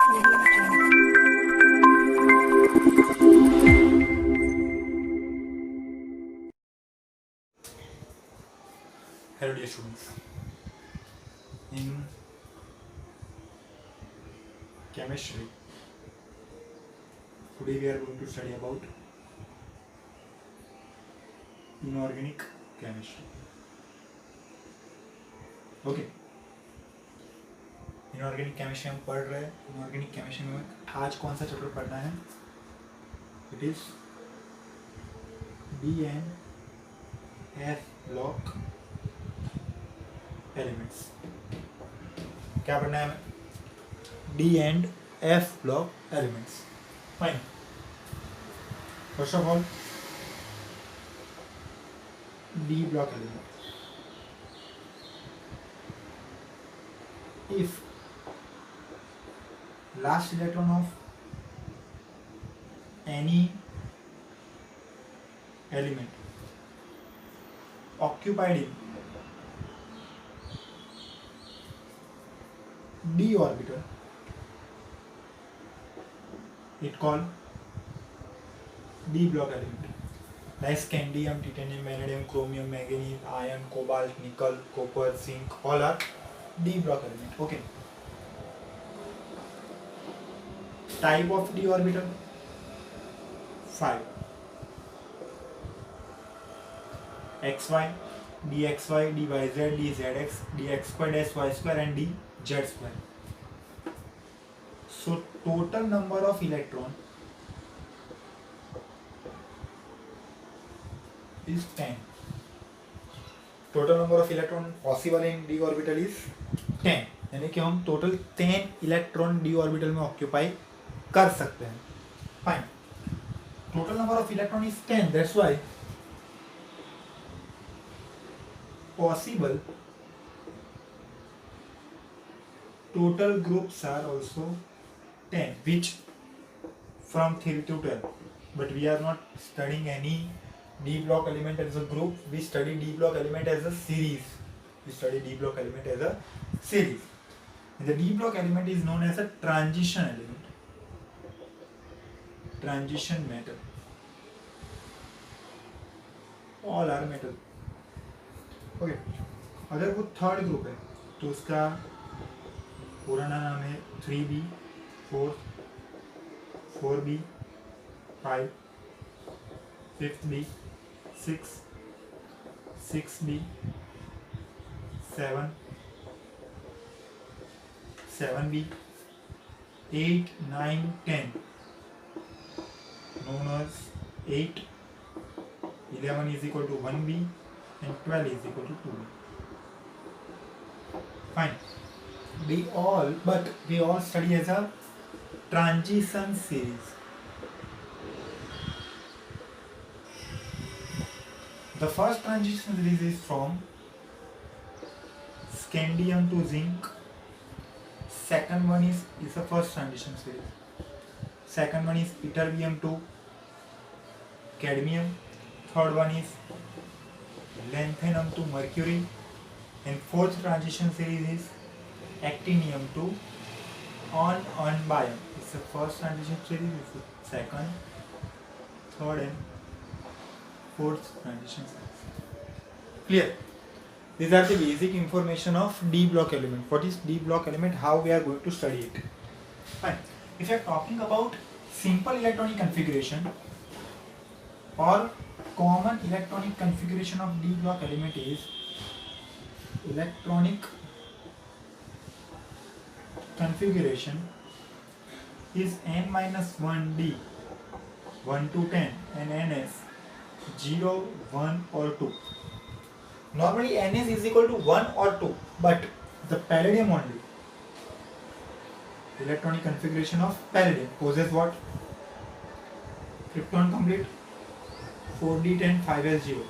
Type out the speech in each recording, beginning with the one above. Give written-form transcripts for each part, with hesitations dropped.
Hello dear students. In chemistry, today we are going to study about inorganic chemistry. Okay. Inorganic chemistry हम पढ़ रहे हैं. Inorganic chemistry में आज कौन सा चैप्टर पढ़ना है? It is D and F block elements. क्या पढ़ना है हमें? D and F block elements. Fine. First of all D block element. If last electron of any element occupied in d orbital, it called d block element. Like scandium, titanium, vanadium, chromium, manganese, iron, cobalt, nickel, copper, zinc, all are d block element. Okay. Type of d orbital 5. xy, dxy, dyz, dzx, dx square dash y square and dz square. So total number of electron is 10. Total number of electron possible in d orbital is 10. यानी कि हम total 10 electron D orbital में occupy कर सकते हैं. Fine. Total number of electron is 10. That's why possible total groups are also 10, which from 3 to 12. But we are not studying any d block element as a group. We study d block element as a series. And the d block element is known as a transition element, transition metal. All are metal. Okay. अगर वो third group है तो उसका पुराना नाम है 3b, 4, 4b, 5, 5b, 6, 6b, 7, 7b, 8, 9, 10, known as 8, 11 is equal to 1b and 12 is equal to 2b. Fine. We all study as a transition series. The first transition series is from scandium to zinc. Second one is the first transition series. Second one is ytterbium to cadmium. Third one is lanthanum to mercury. And fourth transition series is actinium to on-biome. It's the first transition series. It's the second, third, and fourth transition series. Clear? These are the basic information of d block element. What is d block element? How we are going to study it? Fine. If you are talking about simple electronic configuration or common electronic configuration of d block element is electronic configuration is n-1d 1 to 10 and ns 0, 1 or 2. Normally ns is equal to 1 or 2, but the palladium only, electronic configuration of palladium possesses what? Krypton complete, 4d10, 5s0.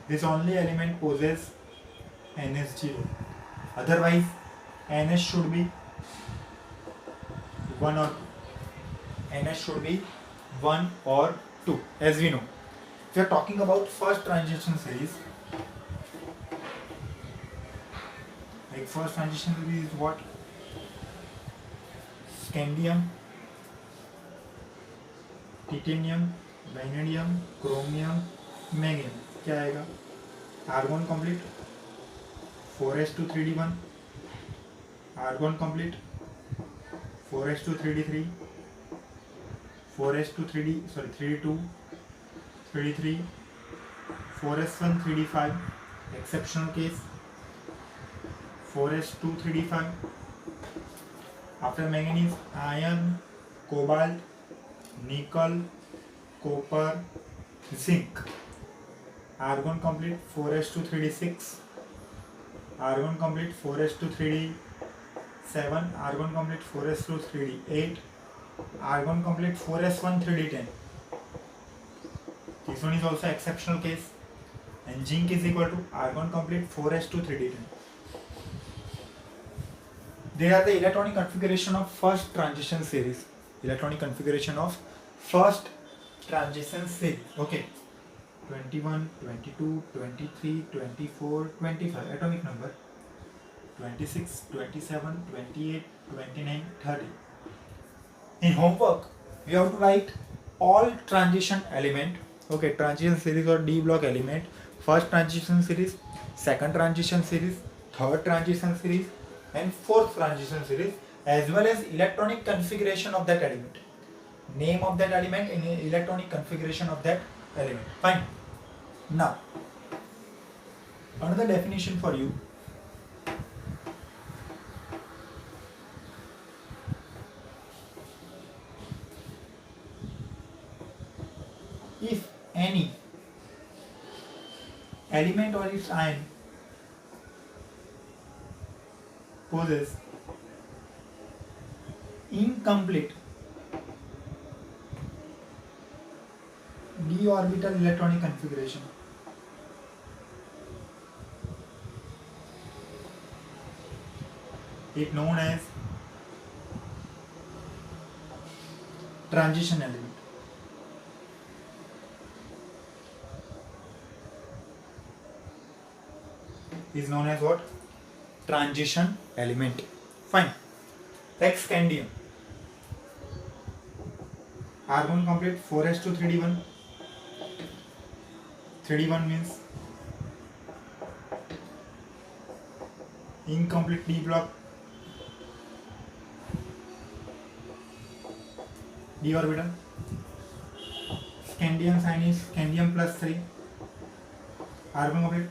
This only element possesses ns0. Otherwise ns should be 1 or 2. ns should be 1 or 2, as we know. If you are talking about first transition series, like first transition series is what? Scandium, titanium, vanadium, chromium, magnesium, क्या आएगा? Argon complete 4s2 3d1, argon complete 4s2 3d3, 3d2, 3d3, 4s1 3d5, exceptional case 4s2 3d5. After manganese, iron, cobalt, nickel, copper, zinc. Argon complete 4s2 3d6, argon complete 4s2 3d7, argon complete 4s2 3d8, argon complete 4s1 3d10. This one is also exceptional case. And zinc is equal to argon complete 4s2 3d10. They are the electronic configuration of first transition series. Electronic configuration of first transition series. Okay. 21, 22, 23, 24, 25. Atomic number. 26, 27, 28, 29, 30. In homework, you have to write all transition element. Okay, transition series or D block element. First transition series, second transition series, third transition series, and fourth transition series, as well as electronic configuration of that element. Name of that element and electronic configuration of that element. Fine. Now, another definition for you. If any element or its ion possess incomplete d orbital electronic configuration, it known as transition element. Is known as what? Transition element. Fine. Like scandium. Argon complete 4s2 3d1. 3d1 means incomplete d block, d orbital. Scandium sign is scandium +3. Argon complete.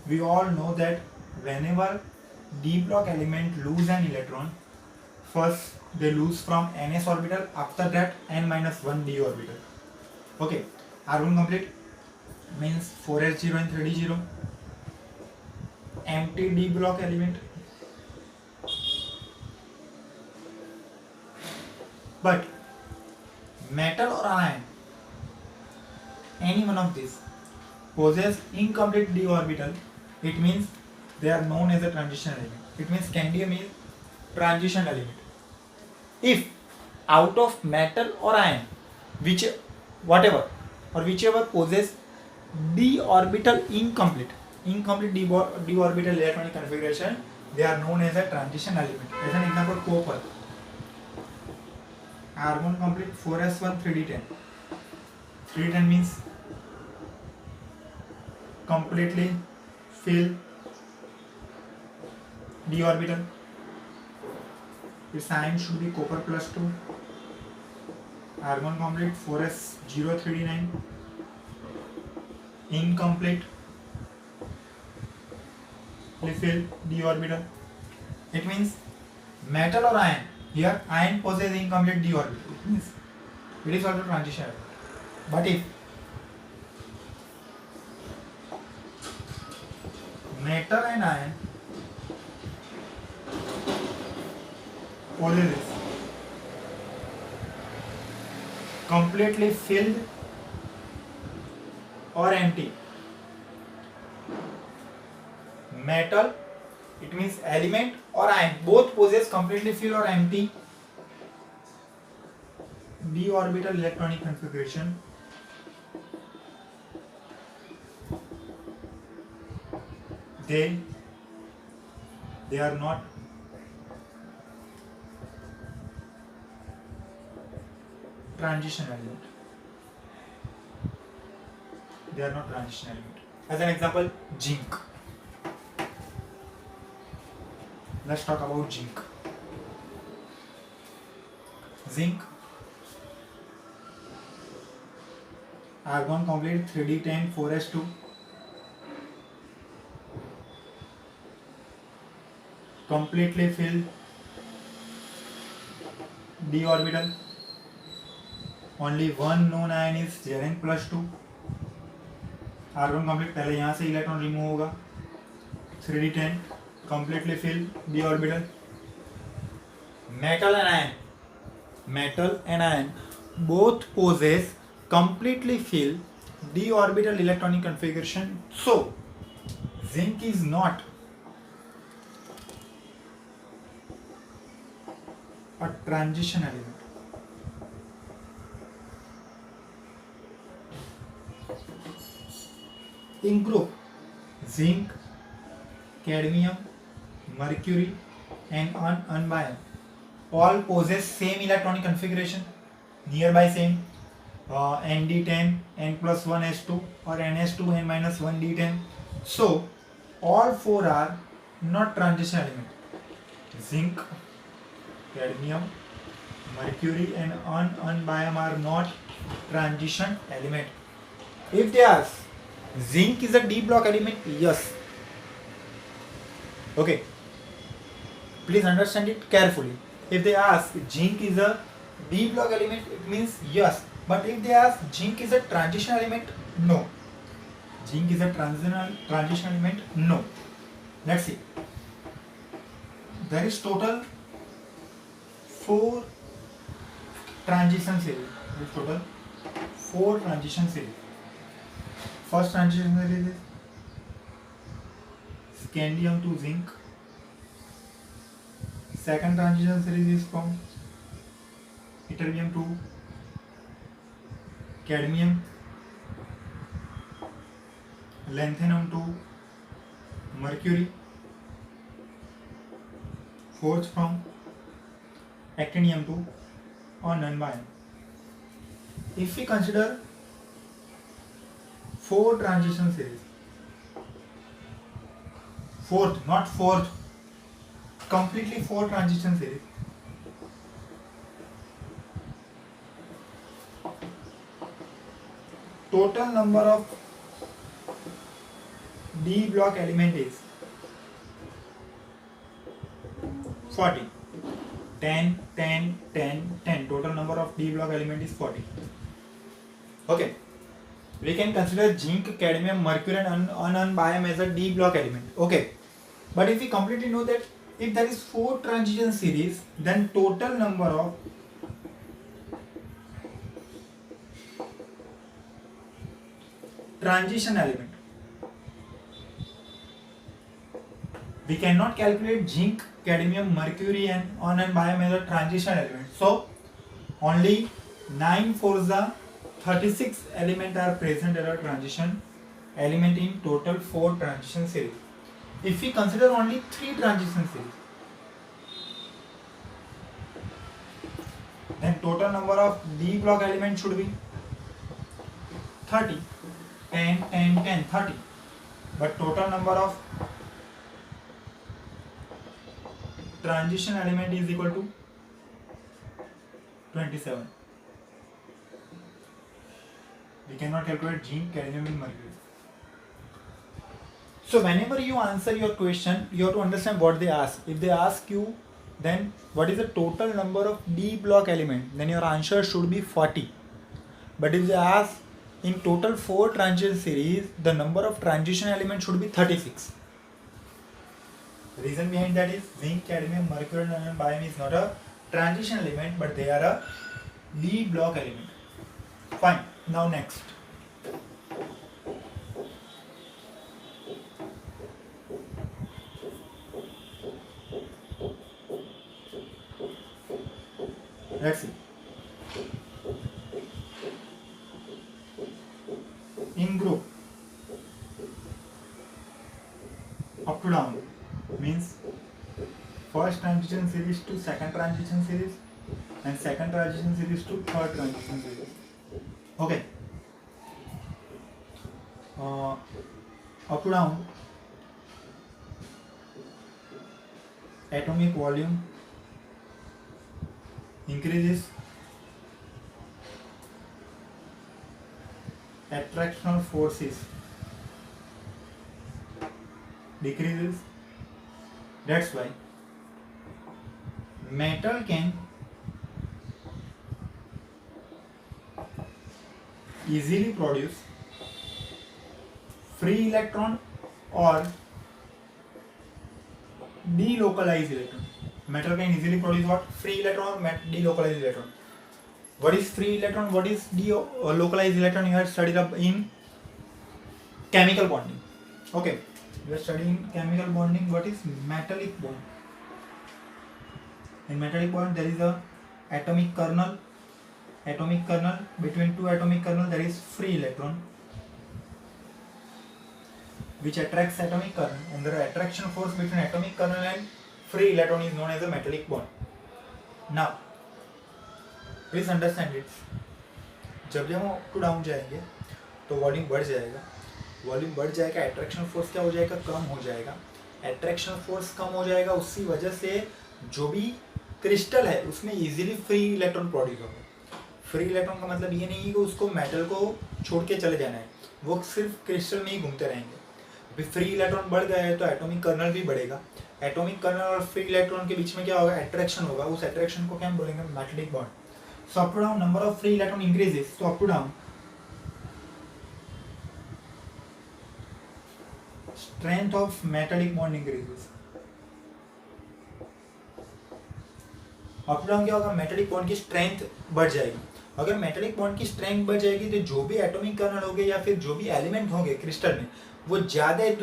We all know that whenever d block element lose an electron, first they lose from ns orbital, after that n-1 d orbital. Okay, argon complete means 4s0 and 3d0. Empty d block element. But metal or ion, any one of these, possess incomplete d orbital, it means they are known as a transition element. It means scandium is transition element. If out of metal or ion, whichever possess d orbital incomplete d orbital electronic configuration, they are known as a transition element. As an example, copper. Argon complete 4s1 3d10. 3d10 means completely fill d orbital. Its ion should be copper +2. Argon complete 4s0 3d9. Incomplete fill d orbital. It means metal or ion. Here ion possesses incomplete d orbital. It means it is also transition. But if metal and ion possesses completely filled or empty, metal, it means element or ion, both possess completely filled or empty d orbital electronic configuration, they are not transition element. They are not transition element. As an example, zinc. Let's talk about zinc. Zinc, argon complete 3d10 4s2, completely filled d orbital, only one known ion is Zn +2, argon complete, पहले यहाँ से electron remove होगा, 3d10 completely filled d orbital. Metal and ion both possess completely filled d orbital electronic configuration, so zinc is not a transition element. In group, zinc, cadmium, mercury and unbind all possess same electronic configuration, nearby same, Nd10 n plus 1 s2 or ns2 n minus 1 d10. So all four are not transition element. Zinc, cadmium, mercury and unbind are not transition element. If they ask zinc is a d block element, yes. Okay, please understand it carefully. If they ask zinc is a d block element, it means yes. But if they ask zinc is a transition element, no. Zinc is a transition element, no. Let's see. There is total 4 transition series. There is total 4 transition series. First transition series is scandium to zinc. Second transition series is from ytterbium to cadmium, lanthanum to mercury. Fourth from actinium to non-bind. If we consider 4 transition series, fourth, not fourth, completely 4 transition series. Total number of d block element is 40. 10, 10, 10, 10. Total number of d block element is 40. Okay. We can consider zinc, cadmium, mercury and unbind as a d block element. Okay. But if we completely know that if there is 4 transition series, then total number of transition element, we cannot calculate zinc, cadmium, mercury and unbind as a transition element. So only 9 4s are 36 elements are present as a transition element in total 4 transition series. If we consider only 3 transition series, then total number of d block elements should be 30. 10, 10, 10, 30. But total number of transition element is equal to 27. We cannot calculate zinc, cadmium and mercury. So whenever you answer your question, you have to understand what they ask. If they ask you then what is the total number of d block element, then your answer should be 40. But if they ask in total 4 transition series, the number of transition elements should be 36. The reason behind that is zinc, cadmium, mercury and unbind is not a transition element, but they are a d block element. Fine. Now next. Let's see. In group, up to down means first transition series to second transition series, and second transition series to third transition series. Okay. Up to down, atomic volume increases, attractional forces decreases. That's why metal can easily produce free electron or delocalized electron. Metal can easily produce what? Free electron or delocalized electron. What is free electron? What is delocalized electron? You have studied up in chemical bonding. Okay, you are studying chemical bonding. What is metallic bond? In metallic bond, there is a atomic kernel. Atomic kernel, between two atomic kernel there is free electron which attracts atomic kernel, and the attraction force between atomic kernel and free electron is known as a metallic bond. Now please understand it. जब हम up to down जाएंगे तो volume बढ़ जाएगा, volume बढ़ जाएगा, attraction force क्या हो जाएगा? कम हो जाएगा। अट्रैक्शन फोर्स कम हो जाएगा, उसी वजह से जो भी क्रिस्टल है उसमें इजीली फ्री इलेक्ट्रॉन प्रोड्यूस होगा। फ्री इलेक्ट्रॉन का मतलब ये नहीं है कि उसको मेटल को छोड़ के चले जाना है, वो सिर्फ क्रिस्टल में ही घूमते रहेंगे। अभी फ्री इलेक्ट्रॉन बढ़ गया है तो एटॉमिक कर्नल भी बढ़ेगा। एटॉमिक कर्नल और फ्री इलेक्ट्रॉन के बीच में क्या होगा? अट्रैक्शन होगा। उस अट्रैक्शन को क्या हम बोलेंगे? Metallic bond. So up to down number of free electron increases, तो up to down strength of metallic bond increases. Up to down क्या होगा? मेटालिक बॉन्ड की स्ट्रेंथ बढ़ जाएगी। अगर मेटालिक बॉन्ड की स्ट्रेंथ बढ़ जाएगी तो जो भी एटॉमिक कर्नल होंगे या फिर जो भी एलिमेंट होंगे क्रिस्टल में वो ज़्यादा एक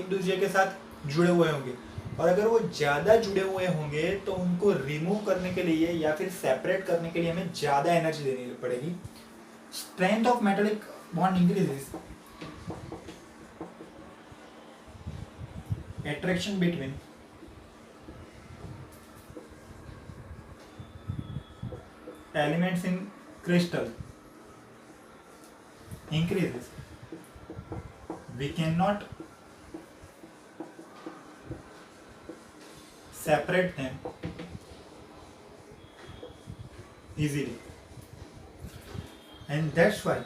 दूसरे के साथ जुड़े हुए होंगे, और अगर वो ज़्यादा जुड़े हुए होंगे तो उनको रिमूव करने के लिए या फिर सेपरेट करने के लिए हमें ज़्यादा एनर्जी देनी पड़ेगी। Strength of metallic bond increases, attraction between elements in crystal increases. We cannot separate them easily, and that's why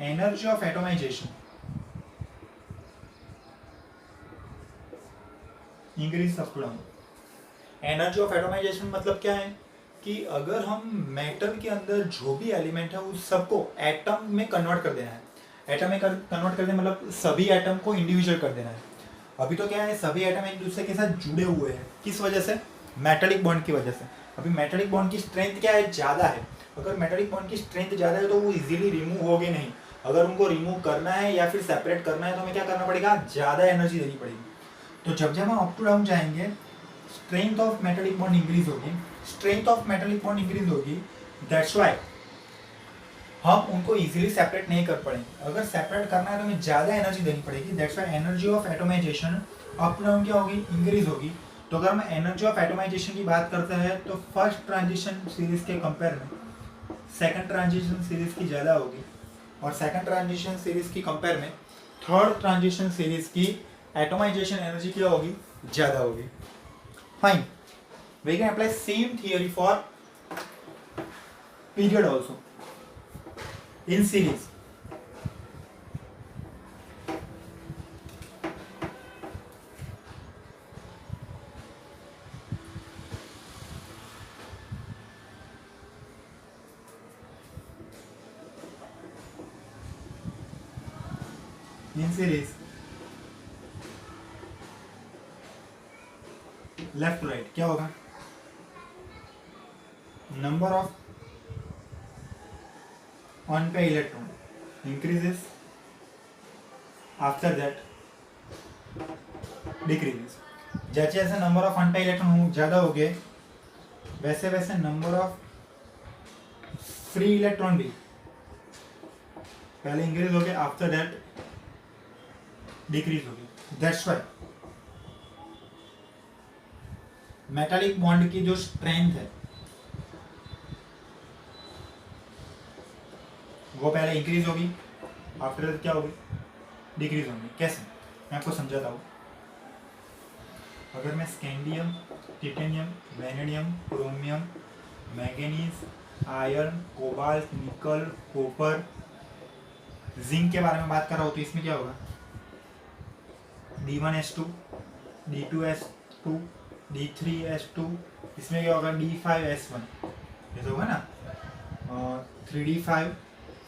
energy of atomization increase up to down। Energy of atomisation मतलब क्या है कि अगर हम मेटल के अंदर जो भी एलिमेंट है उस सबको एटम में कन्वर्ट कर देना है। एटम में कन्वर्ट कर देना मतलब सभी एटम को इंडिविजुअल कर देना है। अभी तो क्या है, सभी एटम एक दूसरे के साथ जुड़े हुए हैं। किस वजह से? मेटालिक बॉन्ड की वजह से। अभी मेटालिक बॉन्ड की स्ट्रेंथ क्या है? ज़्यादा है। अगर मेटालिक बॉन्ड की स्ट्रेंथ ज़्यादा है तो वो इजीली रिमूव होगे नहीं। अगर उनको रिमूव करना है या फिर सेपरेट करना है तो हमें क्या करना पड़ेगा? ज़्यादा एनर्जी देनी पड़ेगी। तो जब जब हम अप टू डाउन जाएंगे strength of metallic bond increase होगी, strength of metallic bond increase होगी। दैट्स वाई हम उनको इजीली सेपरेट नहीं कर पाएंगे। अगर सेपरेट करना है तो हमें ज़्यादा एनर्जी देनी पड़ेगी। That's why energy of atomisation up to down क्या होगी? इंक्रीज होगी। तो अगर हम एनर्जी ऑफ एटोमाइजेशन की बात करते हैं तो फर्स्ट ट्रांजिशन सीरीज के कंपेयर में सेकंड ट्रांजिशन सीरीज की ज़्यादा होगी, और सेकंड ट्रांजिशन सीरीज की कंपेयर में थर्ड ट्रांजिशन सीरीज की एटोमाइजेशन एनर्जी क्या होगी? ज़्यादा होगी। Fine, we can apply same theory for period also in series. In series left to right क्या होगा? Number of unpaired electron increases, after that decreases. जैसे जैसे नंबर ऑफ अन पे इलेक्ट्रॉन ज़्यादा हो गए वैसे वैसे नंबर ऑफ फ्री इलेक्ट्रॉन भी पहले इंक्रीज हो गए, आफ्टर दैट डिक्रीज हो गई। दैट्स वाई मेटालिक बॉन्ड की जो स्ट्रेंथ है वो पहले इंक्रीज होगी, आफ्टर क्या होगी, डिक्रीज होगी। कैसे, मैं आपको समझाता हूँ। अगर मैं scandium, titanium, vanadium, chromium, manganese, iron, cobalt, निकल, कॉपर, जिंक के बारे में बात कर रहा हूँ तो इसमें क्या होगा, D1S2, D2S2, D3S2, इसमें क्या होगा, D5S1, ऐसा होगा ना, और 3D5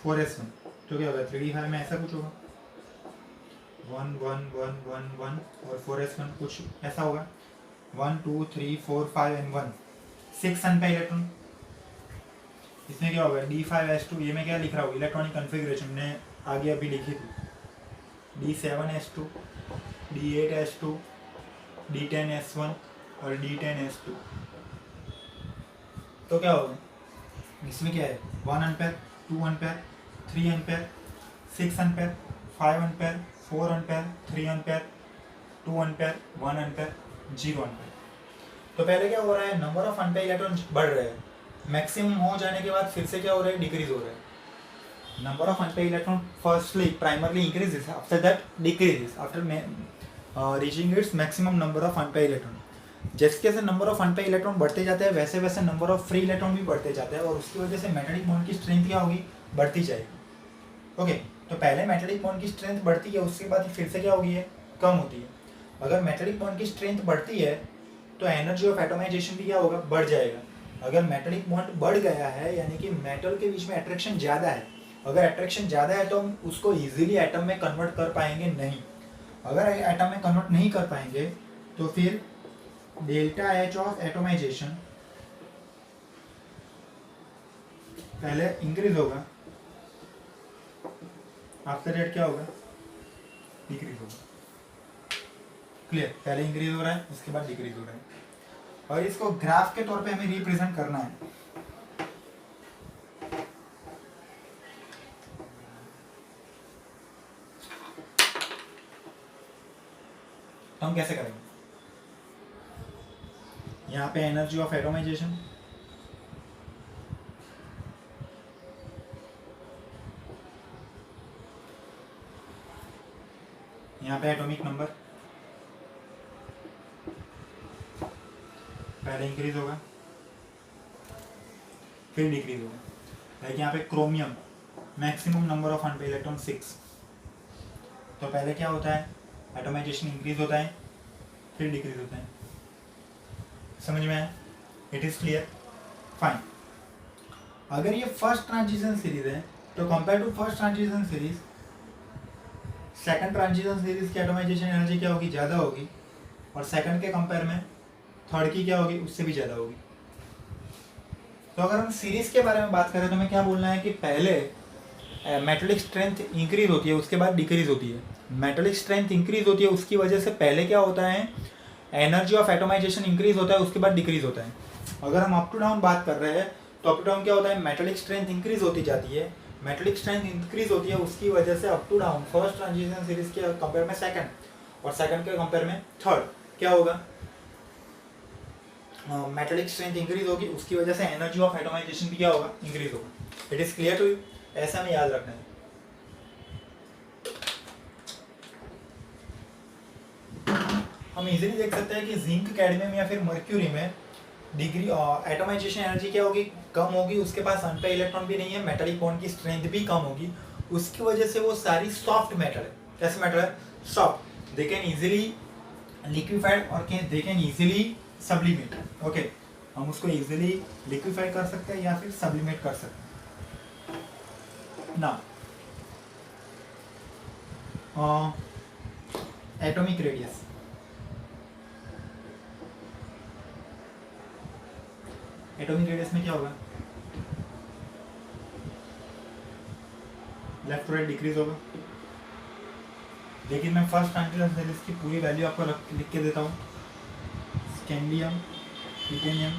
4S1, तो क्या होगा 3D5 में ऐसा कुछ होगा 1 1 1 1 1 और 4S1 कुछ ऐसा होगा 1 2 3 4 5 and 1 6 अनपेयर इलेक्ट्रॉन। इसमें क्या होगा D5S2, ये मैं क्या लिख रहा हूँ, इलेक्ट्रॉनिक कन्फिग्रेशन ने आगे अभी लिखी थी, D7S2, D8S2, D10S1 और D10S2। तो क्या होगा, इसमें क्या है 1 unpaired, 2 unpaired, 3 unpaired, 6 unpaired, 5 unpaired, 4 unpaired, 3 unpaired, 2 unpaired, 1 unpaired, 0 unpaired. तो पहले क्या हो रहा है, नंबर ऑफ अनपेयर इलेक्ट्रॉन बढ़ रहे हैं, मैक्सिमम हो जाने के बाद फिर से क्या हो रहा है, डिक्रीज हो रहा है। Number of unpaired electron firstly primarily increases, after that decreases after reaching its maximum number of unpaired electron. जैसे जैसे नंबर ऑफ अनपेयर इलेक्ट्रॉन बढ़ते जाते हैं वैसे वैसे नंबर ऑफ फ्री इलेक्ट्रॉन भी बढ़ते जाते हैं और उसकी वजह से मेटालिक बॉन्ड की स्ट्रेंथ क्या होगी, बढ़ती जाएगी। ओके, तो पहले मेटालिक बॉन्ड की स्ट्रेंथ बढ़ती है, उसके बाद फिर से क्या होगी है, कम होती है। अगर मेटालिक बॉन्ड की स्ट्रेंथ बढ़ती है तो एनर्जी ऑफ एटोमाइजेशन भी क्या होगा, बढ़ जाएगा। अगर मेटालिक बॉन्ड बढ़ गया है यानी कि मेटल के बीच में अट्रैक्शन ज़्यादा है, अगर अट्रैक्शन ज़्यादा है तो हम उसको इजीली एटम में कन्वर्ट कर पाएंगे नहीं। अगर एटम में कन्वर्ट नहीं कर पाएंगे तो फिर डेल्टा एच ऑफ एटोमाइजेशन पहले इंक्रीज होगा, आफ्टर दैट क्या होगा, डिक्रीज होगा। क्लियर, पहले इंक्रीज हो रहा है उसके बाद डिक्रीज हो रहा है, और इसको ग्राफ के तौर पे हमें रिप्रेजेंट करना है। तो हम कैसे करेंगे, यहाँ पे एनर्जी ऑफ एटोमाइजेशन, यहाँ पे एटॉमिक नंबर पहले इंक्रीज होगा फिर डिक्रीज होगा। लाइक यहाँ पे chromium maximum number of unpaired electron 6, तो पहले क्या होता है, एटोमाइजेशन इंक्रीज होता है फिर डिक्रीज होता है। समझ में आया, इट इज क्लियर, फाइन। अगर ये फर्स्ट ट्रांजिशन सीरीज है तो compare to first transition series second transition series की एटोमाइजेशन एनर्जी क्या होगी, ज़्यादा होगी, और सेकंड के कंपेयर में थर्ड की क्या होगी, उससे भी ज़्यादा होगी। तो अगर हम सीरीज के बारे में बात करें तो हमें क्या बोलना है कि पहले मेटालिक स्ट्रेंथ इंक्रीज होती है उसके बाद डिक्रीज होती है। मेटालिक स्ट्रेंथ इंक्रीज होती है उसकी वजह से पहले क्या होता है, एनर्जी ऑफ एटोमाइजेशन इंक्रीज होता है उसके बाद डिक्रीज होता है। अगर हम अप टू डाउन बात कर रहे हैं तो अप टू डाउन क्या होता है, मेटालिक स्ट्रेंथ इंक्रीज होती जाती है, मेटालिक स्ट्रेंथ इंक्रीज होती है उसकी वजह से up to down first transition series के कंपेयर में सेकंड और सेकंड के कंपेयर में थर्ड क्या होगा, मेटालिक स्ट्रेंथ इंक्रीज होगी उसकी वजह से एनर्जी ऑफ एटोमाइजेशन भी क्या होगा, इंक्रीज होगा। It is clear to you, ऐसा में याद रखना है। हम इजीली देख सकते हैं कि जिंक, कैडमियम या फिर मर्क्यूरी में डिग्री एटोमाइजेशन एनर्जी क्या होगी, कम होगी, उसके पास अनपेयर इलेक्ट्रॉन भी नहीं है, मेटालिक बॉन्ड की स्ट्रेंथ भी कम होगी, उसकी वजह से वो सारी सॉफ्ट मेटल है। कैसे मेटल है, soft, they can easily liquefied और they can easily sublimate. Okay, हम उसको इजीली लिक्विफाई कर सकते हैं या फिर सब्लिमेट कर सकते हैं ना। एटॉमिक रेडियस, एटॉमिक रेडियस में क्या होगा, लेफ्ट टू राइट डिक्रीज होगा। लेकिन मैं फर्स्ट ट्रांजिशन सीरीज की पूरी वैल्यू आपको लिख के देता हूँ। Scandium, titanium,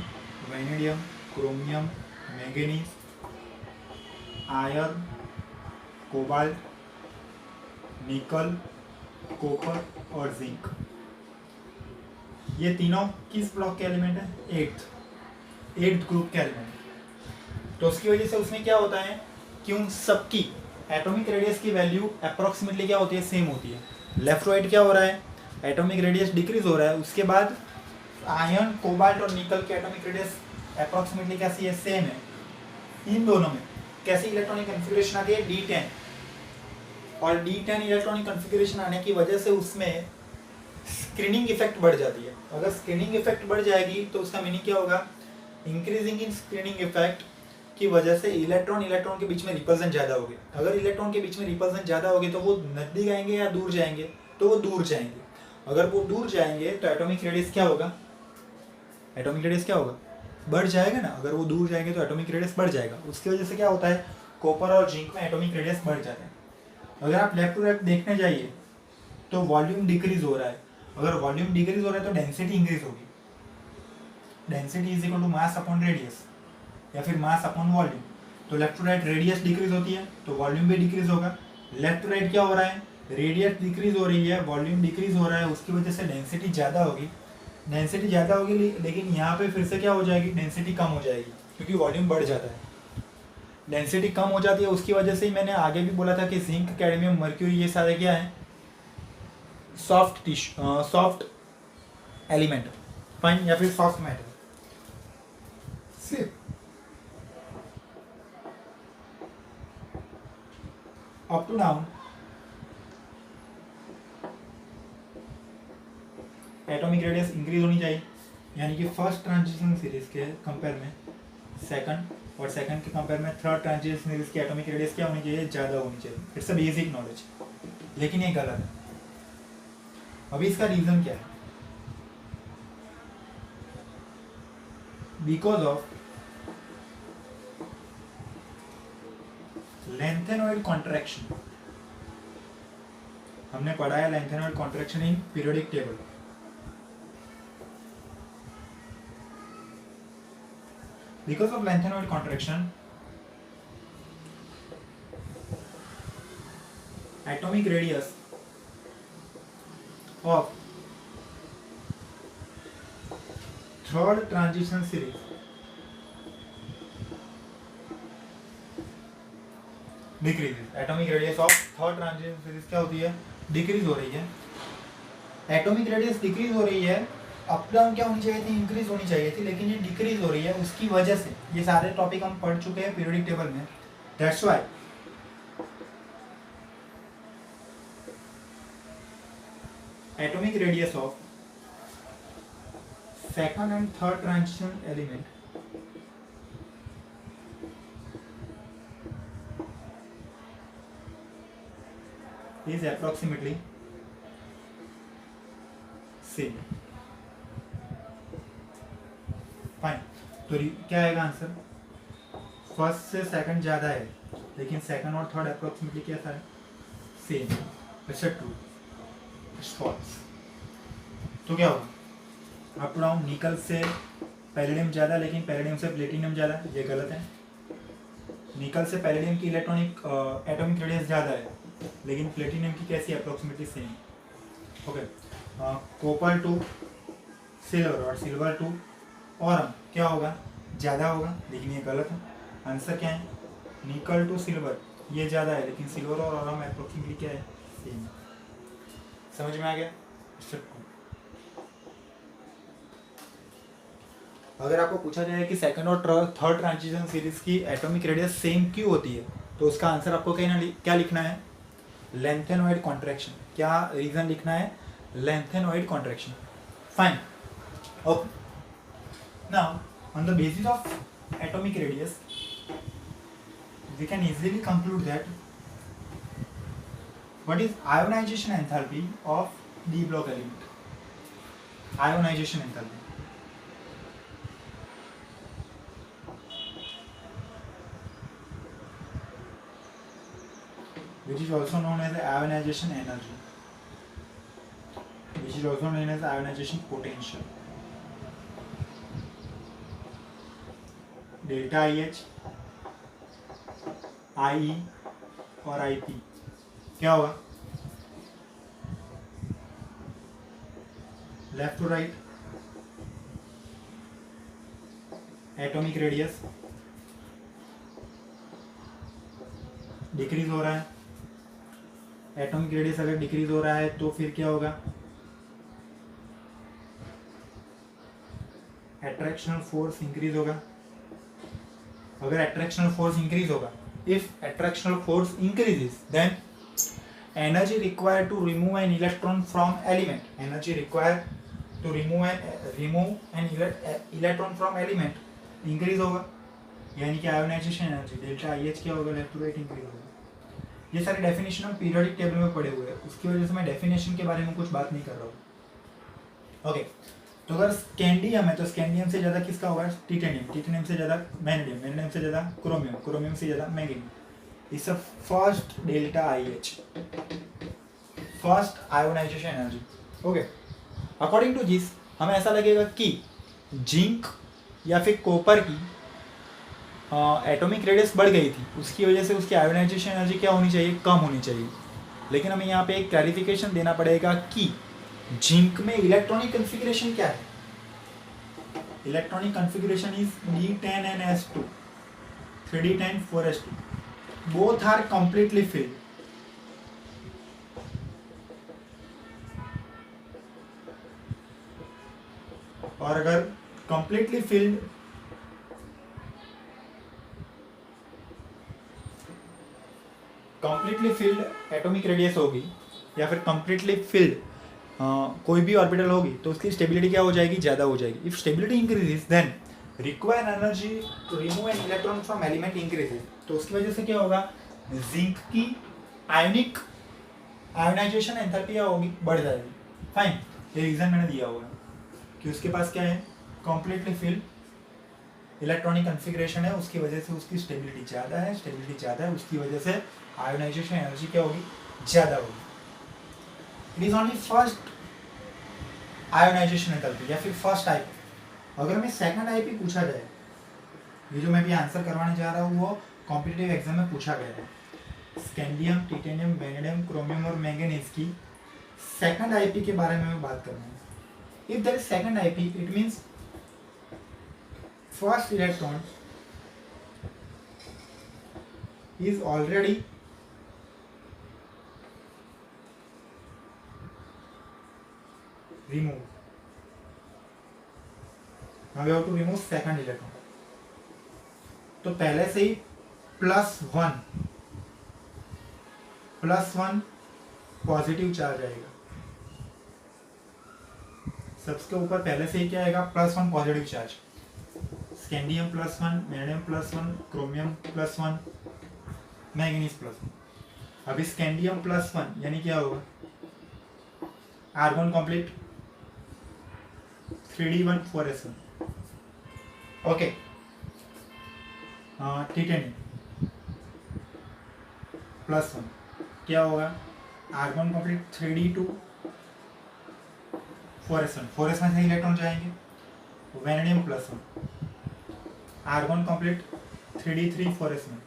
vanadium, chromium, manganese, iron, cobalt, निकल, कॉपर और जिंक। ये तीनों किस ब्लॉक के एलिमेंट है? एट्थ ग्रुप के एलिमेंट। तो उसकी वजह से उसमें क्या होता है कि उन सबकी एटॉमिक रेडियस की वैल्यू अप्रोक्सीमेटली क्या होती है? सेम होती है। लेफ्ट राइट क्या हो रहा है? एटॉमिक रेडियस डिक्रीज हो रहा है। उसके बाद आयरन, कोबाल्ट और निकल के एटॉमिक रेडियस अप्रोक्सीमेटली कैसी है? सेम है। इन दोनों में कैसी इलेक्ट्रॉनिक कन्फिग्रेशन आती है? D10। और D10 इलेक्ट्रॉनिक कन्फिग्रेशन आने की वजह से उसमें स्क्रीनिंग इफेक्ट बढ़ जाती है। अगर स्क्रीनिंग इफेक्ट बढ़ जाएगी तो उसका मीनिंग क्या होगा? इंक्रीजिंग इन स्क्रीनिंग इफेक्ट की वजह से इलेक्ट्रॉन के बीच में रिपल्सन ज़्यादा होगी। अगर इलेक्ट्रॉन के बीच में रिपल्सन ज़्यादा होगी तो वो नजदीक आएंगे या दूर जाएंगे? तो वो दूर जाएंगे। अगर वो दूर जाएंगे तो एटॉमिक रेडियस क्या होगा? एटॉमिक रेडियस क्या होगा? बढ़ जाएगा ना। अगर वो दूर जाएंगे तो एटॉमिक रेडियस बढ़ जाएगा। उसकी वजह से क्या होता है? कॉपर और जिंक में एटॉमिक रेडियस बढ़ जाते हैं। अगर आप लेफ्ट टू लेफ्ट देखने जाइए तो वॉल्यूम डिक्रीज हो रहा है। अगर वॉल्यूम डिक्रीज हो रहा है तो डेंसिटी इंक्रीज होगी। Density is equal to mass upon radius या फिर मास अपॉन वॉल्यूम। तो left to right radius decrease होती है तो वॉल्यूम भी डिक्रीज होगा। लेफ्ट टू राइट क्या हो रहा है? रेडियस डिक्रीज हो रही है, वॉल्यूम डिक्रीज हो रहा है। उसकी वजह से डेंसिटी ज़्यादा होगी। डेंसिटी ज़्यादा होगी लेकिन यहाँ पे फिर से क्या हो जाएगी? डेंसिटी कम हो जाएगी क्योंकि वॉल्यूम बढ़ जाता है। डेंसिटी कम हो जाती है। उसकी वजह से ही मैंने आगे भी बोला था कि जिंक, कैडमियम, मर्क्यूरी ये सारे क्या है? सॉफ्ट एलिमेंट, फाइन, या फिर soft matter. Up to down atomic radius increase होनी चाहिए, यानी कि फर्स्ट ट्रांजिशन सीरीज के कंपेयर में सेकंड, और सेकंड के कंपेयर में थर्ड ट्रांजिशन सीरीज की एटॉमिक रेडियस क्या होनी चाहिए? ज़्यादा होनी चाहिए। इट्स अ बेसिक नॉलेज, लेकिन ये गलत है। अभी इसका रीज़न क्या है? Because of lanthanoid contraction. हमने पढ़ा है lanthanoid contraction in periodic table. Because of lengthenoid contraction, atomic radius of third transition series decreases. Atomic radius of third transition series क्या होती है? डिक्रीज हो रही है। एटॉमिक रेडियस डिक्रीज हो रही है। अप डाउन क्या होनी चाहिए थी? इंक्रीज होनी चाहिए थी, लेकिन ये डिक्रीज हो रही है। उसकी वजह से ये सारे टॉपिक हम पढ़ चुके हैं पीरियोडिक टेबल में। That's why atomic radius of second and third transition element is approximately same. Fine. तो क्या आएगा आंसर? फर्स्ट से सेकंड ज़्यादा है लेकिन सेकंड और थर्ड अप्रोक्सीमेटली कैसा है? सेम। अच्छा ट्रू, इट्स फॉल्स। तो क्या होगा? अप डाउन निकल से पैलेडियम ज़्यादा लेकिन पैलेडियम से प्लेटिनियम ज़्यादा, ये गलत है। निकल से पैलेडियम की इलेक्ट्रॉनिक एटॉमिक रेडियस ज़्यादा है लेकिन प्लेटिनियम की कैसी? Approximately same. Okay. Copper two silver और सिल्वर टू ऑरम क्या होगा? ज़्यादा होगा, लेकिन ये गलत है। आंसर क्या है? निकल टू सिल्वर ये ज़्यादा है लेकिन सिल्वर और ऑरम अप्रोक्सीमेटली क्या है? सेम। समझ में आ गया? अगर आपको पूछा जाए कि सेकंड और थर्ड ट्रांजिशन सीरीज की एटॉमिक रेडियस सेम क्यों होती है तो उसका आंसर आपको क्या लिखना है? Lanthanoid contraction. क्या रीज़न लिखना है? Lanthanoid contraction. Fine. Okay. Now, on the basis of atomic radius, we can easily conclude that what is ionization enthalpy of d block element? Ionization enthalpy. Which is also known as ionization energy. Which is also known as ionization potential. Delta IH, IE और IP क्या होगा? Left to right atomic radius decrease हो रहा है, atomic radius अगर decrease हो रहा है तो फिर क्या होगा, एट्रैक्शनल फोर्स इंक्रीज होगा। अगर एट्रैक्शनल फोर्स इंक्रीज होगा, if attractional force increases then energy required to remove an electron from element, energy required to remove an electron from element increase होगा, यानी कि ionization energy delta I H क्या होगा, left to right increase होगा। ये सारे definition हम periodic table में पढ़े हुए हैं, उसकी वजह से मैं डेफिनेशन के बारे में कुछ बात नहीं कर रहा हूँ। ओके, तो अगर स्कैंडियम है तो स्कैंडियम से ज़्यादा किसका होगा, टिटेनियम, टिटेनियम से ज़्यादा वैनेडियम, वैनेडियम से ज़्यादा क्रोमियम, क्रोमियम से ज़्यादा magnesium. It's a first delta I H, first ionisation energy. Okay, according to this हमें ऐसा लगेगा कि जिंक या फिर कॉपर की एटॉमिक रेडियस बढ़ गई थी, उसकी वजह से उसकी आयोनाइजेशन एनर्जी क्या होनी चाहिए, कम होनी चाहिए। लेकिन हमें यहाँ पे एक क्लैरिफिकेशन देना पड़ेगा कि जिंक में इलेक्ट्रॉनिक कॉन्फ़िगरेशन क्या है। Electronic configuration is D10NS2, 3D10 4S2, both are completely filled. और अगर कंप्लीटली फिल्ड एटॉमिक रेडियस होगी या फिर कंप्लीटली फिल्ड कोई भी ऑर्बिटल होगी तो उसकी स्टेबिलिटी क्या हो जाएगी, ज़्यादा हो जाएगी। If stability increases then require energy to remove an electron from element increases, तो उसकी वजह से क्या होगा, जिंक की आयोनाइजेशन एंथैल्पी होगी, बढ़ जाएगी। फाइन, ये रीज़न मैंने दिया हुआ है कि उसके पास क्या है, कंप्लीटली फिल्ड इलेक्ट्रॉनिक कॉन्फ़िगरेशन है, उसकी वजह से उसकी स्टेबिलिटी ज़्यादा है, स्टेबिलिटी ज़्यादा है, उसकी वजह से आयोनाइजेशन एनर्जी क्या होगी, ज़्यादा होगी। It is only first ionization enthalpy या फिर फर्स्ट आईपी। अगर हमें सेकंड आईपी पूछा जाए, ये जो मैं भी आंसर करवाने जा रहा हूँ वो कॉम्पिटिटिव एग्जाम में पूछा गया है, स्कैंडियम, टिटेनियम, वैनेडियम, क्रोमियम और मैंगनीज की सेकंड आईपी के बारे में मैं बात कर रहा हूँ। If there is second IP it means first electron is already removed. Now we have to remove second electron. तो पहले से ही +1 पॉजिटिव चार्ज आएगा, सबके ऊपर पहले से ही क्या आएगा, +1 positive charge. Scandium +1, vanadium +1, chromium +1, manganese +1। अभी स्कैंडियम +1 यानी क्या होगा, argon complete 3D1 4S1। Okay, titanium +1 क्या होगा, argon complete 3D2 4S1, 4S1 से इलेक्ट्रॉन जाएंगे। Vanadium +1 argon complete 3D3 4S1,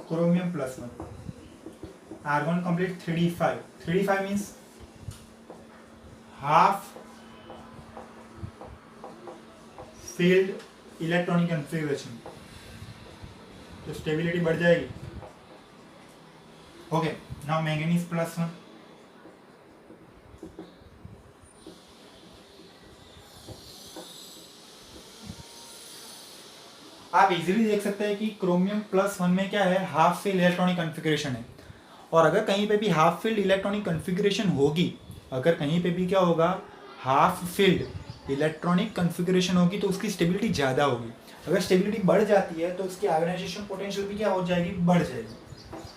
chromium +1 argon complete 3D5, 3D5 means half filled electronic configuration, तो stability बढ़ जाएगी। ओके, नाउ मैंगनीज +1 आप easily देख सकते हैं कि क्रोमियम +1 में क्या है, हाफ फील्ड इलेक्ट्रॉनिक कॉन्फ़िगरेशन है। और अगर कहीं पे भी हाफ फील्ड इलेक्ट्रॉनिक कॉन्फ़िगरेशन होगी, अगर कहीं पे भी क्या होगा, हाफ फील्ड इलेक्ट्रॉनिक कॉन्फ़िगरेशन होगी तो उसकी स्टेबिलिटी ज़्यादा होगी। अगर स्टेबिलिटी बढ़ जाती है तो उसकी आयोनाइजेशन पोटेंशियल भी क्या हो जाएगी, बढ़ जाएगी।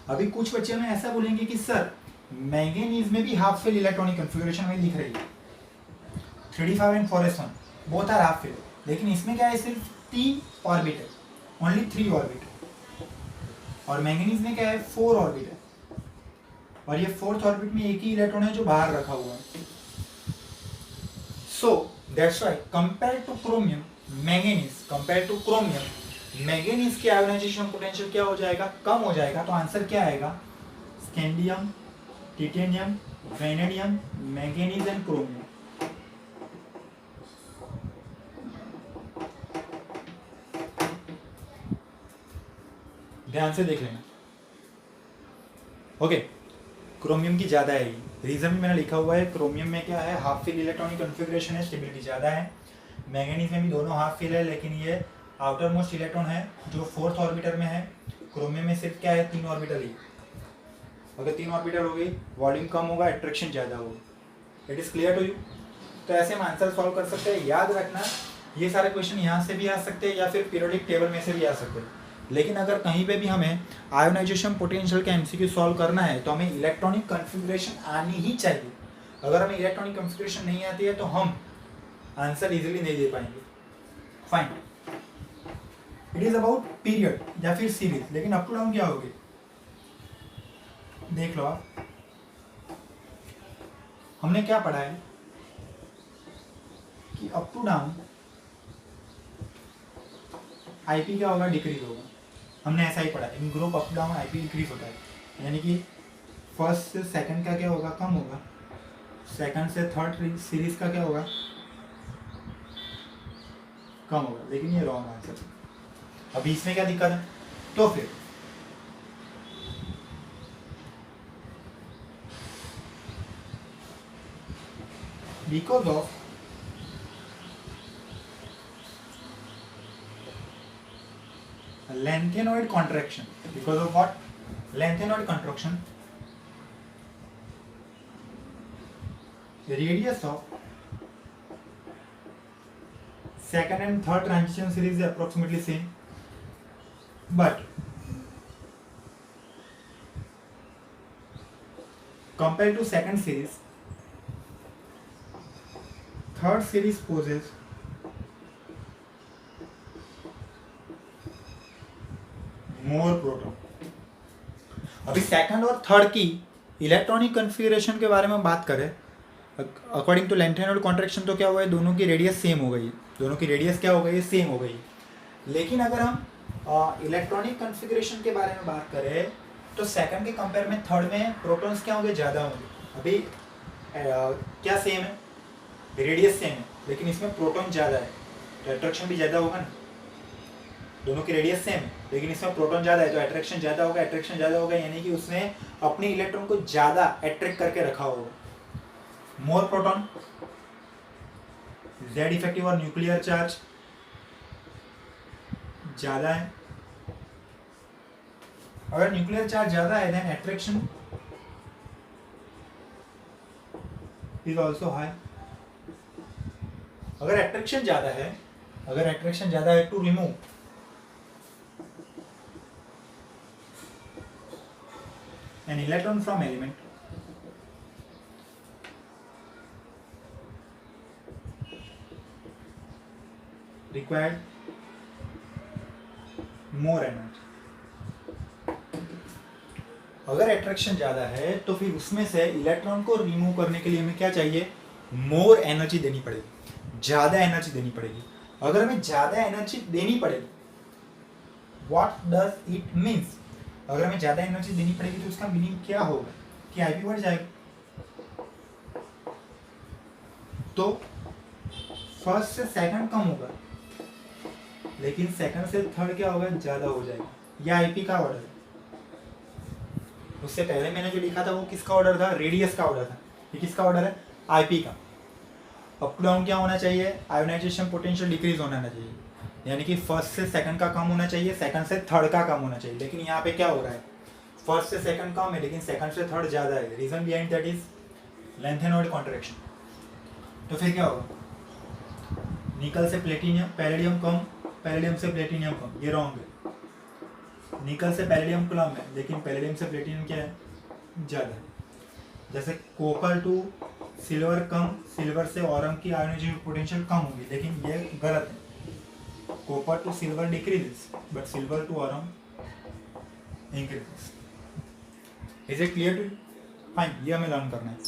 अभी कुछ बच्चे में ऐसा बोलेंगे कि सर मैंगनीज में भी हाफ फील्ड इलेक्ट्रॉनिक कॉन्फ़िगरेशन में लिख रही है 3D5 and 4S1 both are half filled, लेकिन इसमें क्या है, सिर्फ 3 ऑर्बिट है, ओनली 3 ऑर्बिट। और मैंगनीज में क्या है, 4 ऑर्बिट है, और ये 4th ऑर्बिट में एक ही इलेक्ट्रॉन है जो बाहर रखा हुआ है। So that's why compare two chromium manganese की आयोनाइजेशन पोटेंशियल क्या हो जाएगा, कम हो जाएगा। तो आंसर क्या आएगा, scandium, titanium, vanadium, manganese and chromium. ध्यान से देख लेना। ओके, क्रोमियम की ज़्यादा है, रीज़न भी मैंने लिखा हुआ है। क्रोमियम में क्या है, हाफ फिल इलेक्ट्रॉनिक कन्फिग्रेशन है, स्टेबिलिटी ज़्यादा है। मैंगनीज में भी दोनों हाफ फिल है, लेकिन ये आउटर मोस्ट इलेक्ट्रॉन है जो 4th ऑर्बिटर में है। क्रोमियम में सिर्फ क्या है, 3 ऑर्बिटल ही। अगर 3 ऑर्बिटल हो गई, वॉल्यूम कम होगा, अट्रैक्शन ज़्यादा होगा। It is clear to you? तो ऐसे हम आंसर सॉल्व कर सकते हैं। याद रखना, ये सारे क्वेश्चन यहाँ से भी आ सकते हैं या फिर पीरियोडिक टेबल में से भी आ सकते हैं। लेकिन अगर कहीं पे भी हमें आयोनाइजेशन पोटेंशियल का एमसीक्यू सॉल्व करना है तो हमें इलेक्ट्रॉनिक कन्फिग्रेशन आनी ही चाहिए। अगर हमें इलेक्ट्रॉनिक कन्फिग्रेशन नहीं आती है तो हम आंसर इजीली नहीं दे पाएंगे। Fine, it is about period या फिर सीरीज। लेकिन अप टू डाउन क्या होगी, देख लो आप। हमने क्या पढ़ा है कि अप टू डाउन आईपी क्या होगा, डिक्रीज होगा। हमने ऐसा ही पढ़ा है, in group up down IP decrease होता है। यानी कि फर्स्ट से सेकंड का क्या होगा, कम होगा। सेकंड से थर्ड सीरीज का क्या होगा, कम होगा। लेकिन ये रॉन्ग आंसर। अभी इसमें क्या दिक्कत है, तो फिर because of lengthenoid contraction, because of what, lengthenoid contraction, the radius of second and third transition series is approximately same, but compared to second series, third series poses more proton. अभी second और third की electronic configuration के बारे में बात करें, according to lanthanoid contraction तो क्या हुआ है, दोनों की रेडियस सेम हो गई। दोनों की रेडियस क्या हो गई, सेम हो गई। लेकिन अगर हम इलेक्ट्रॉनिक कन्फिगरेशन के बारे में बात करें तो सेकंड के कंपेयर में थर्ड में प्रोटॉन्स क्या होंगे, ज़्यादा होंगे। अभी क्या सेम है, रेडियस सेम है, लेकिन इसमें प्रोटॉन ज़्यादा है तो अट्रैक्शन भी ज़्यादा होगा ना। दोनों की रेडियस सेम है लेकिन इसमें प्रोटॉन ज़्यादा है तो अट्रैक्शन ज़्यादा होगा। अट्रैक्शन ज़्यादा होगा यानी कि उसने अपने इलेक्ट्रॉन को ज़्यादा अट्रैक्ट करके रखा होगा। मोर प्रोटॉन, जेड इफेक्टिव और न्यूक्लियर चार्ज ज़्यादा है। अगर न्यूक्लियर चार्ज ज़्यादा है then attraction is also high. अगर अट्रैक्शन ज़्यादा है to remove an electron from element required more energy। अगर अट्रैक्शन ज़्यादा है तो फिर उसमें से इलेक्ट्रॉन को रिमूव करने के लिए हमें क्या चाहिए, मोर एनर्जी देनी पड़ेगी, ज़्यादा एनर्जी देनी पड़ेगी। अगर हमें ज़्यादा एनर्जी देनी पड़ेगी, व्हाट डज इट मीन्स, अगर हमें ज़्यादा एनर्जी देनी पड़ेगी तो उसका मीनिंग क्या होगा कि आईपी बढ़ जाएगा। तो फर्स्ट से सेकंड कम होगा लेकिन सेकंड से थर्ड क्या होगा, ज़्यादा हो जाएगा। यह आईपी का ऑर्डर है। उससे पहले मैंने जो लिखा था वो किसका ऑर्डर था, रेडियस का ऑर्डर था। ये किसका ऑर्डर है, आईपी का। अप टू डाउन क्या होना चाहिए, आयोनाइजेशन पोटेंशियल डिक्रीज होना चाहिए, यानी कि फर्स्ट से सेकंड का कम होना चाहिए, सेकंड से थर्ड का कम होना चाहिए। लेकिन यहाँ पे क्या हो रहा है, फर्स्ट से सेकंड कम है लेकिन सेकंड से थर्ड ज़्यादा है। Reason behind that is lanthanoid contraction. तो फिर क्या होगा, निकल से प्लेटिनियम, पैलेडियम कम, पैलेडियम से प्लेटिनियम कम, ये रॉन्ग है। निकल से पैलेडियम कम है लेकिन पैलेडियम से प्लेटिनियम क्या है, ज़्यादा है। जैसे कॉपर टू सिल्वर कम, सिल्वर से ऑरम की आयोनाइजेशन पोटेंशियल कम होगी, लेकिन ये गलत है। Copper to silver decreases, but silver to aurum increases. Is it clear to you? Fine, ये हमें लर्न करना है।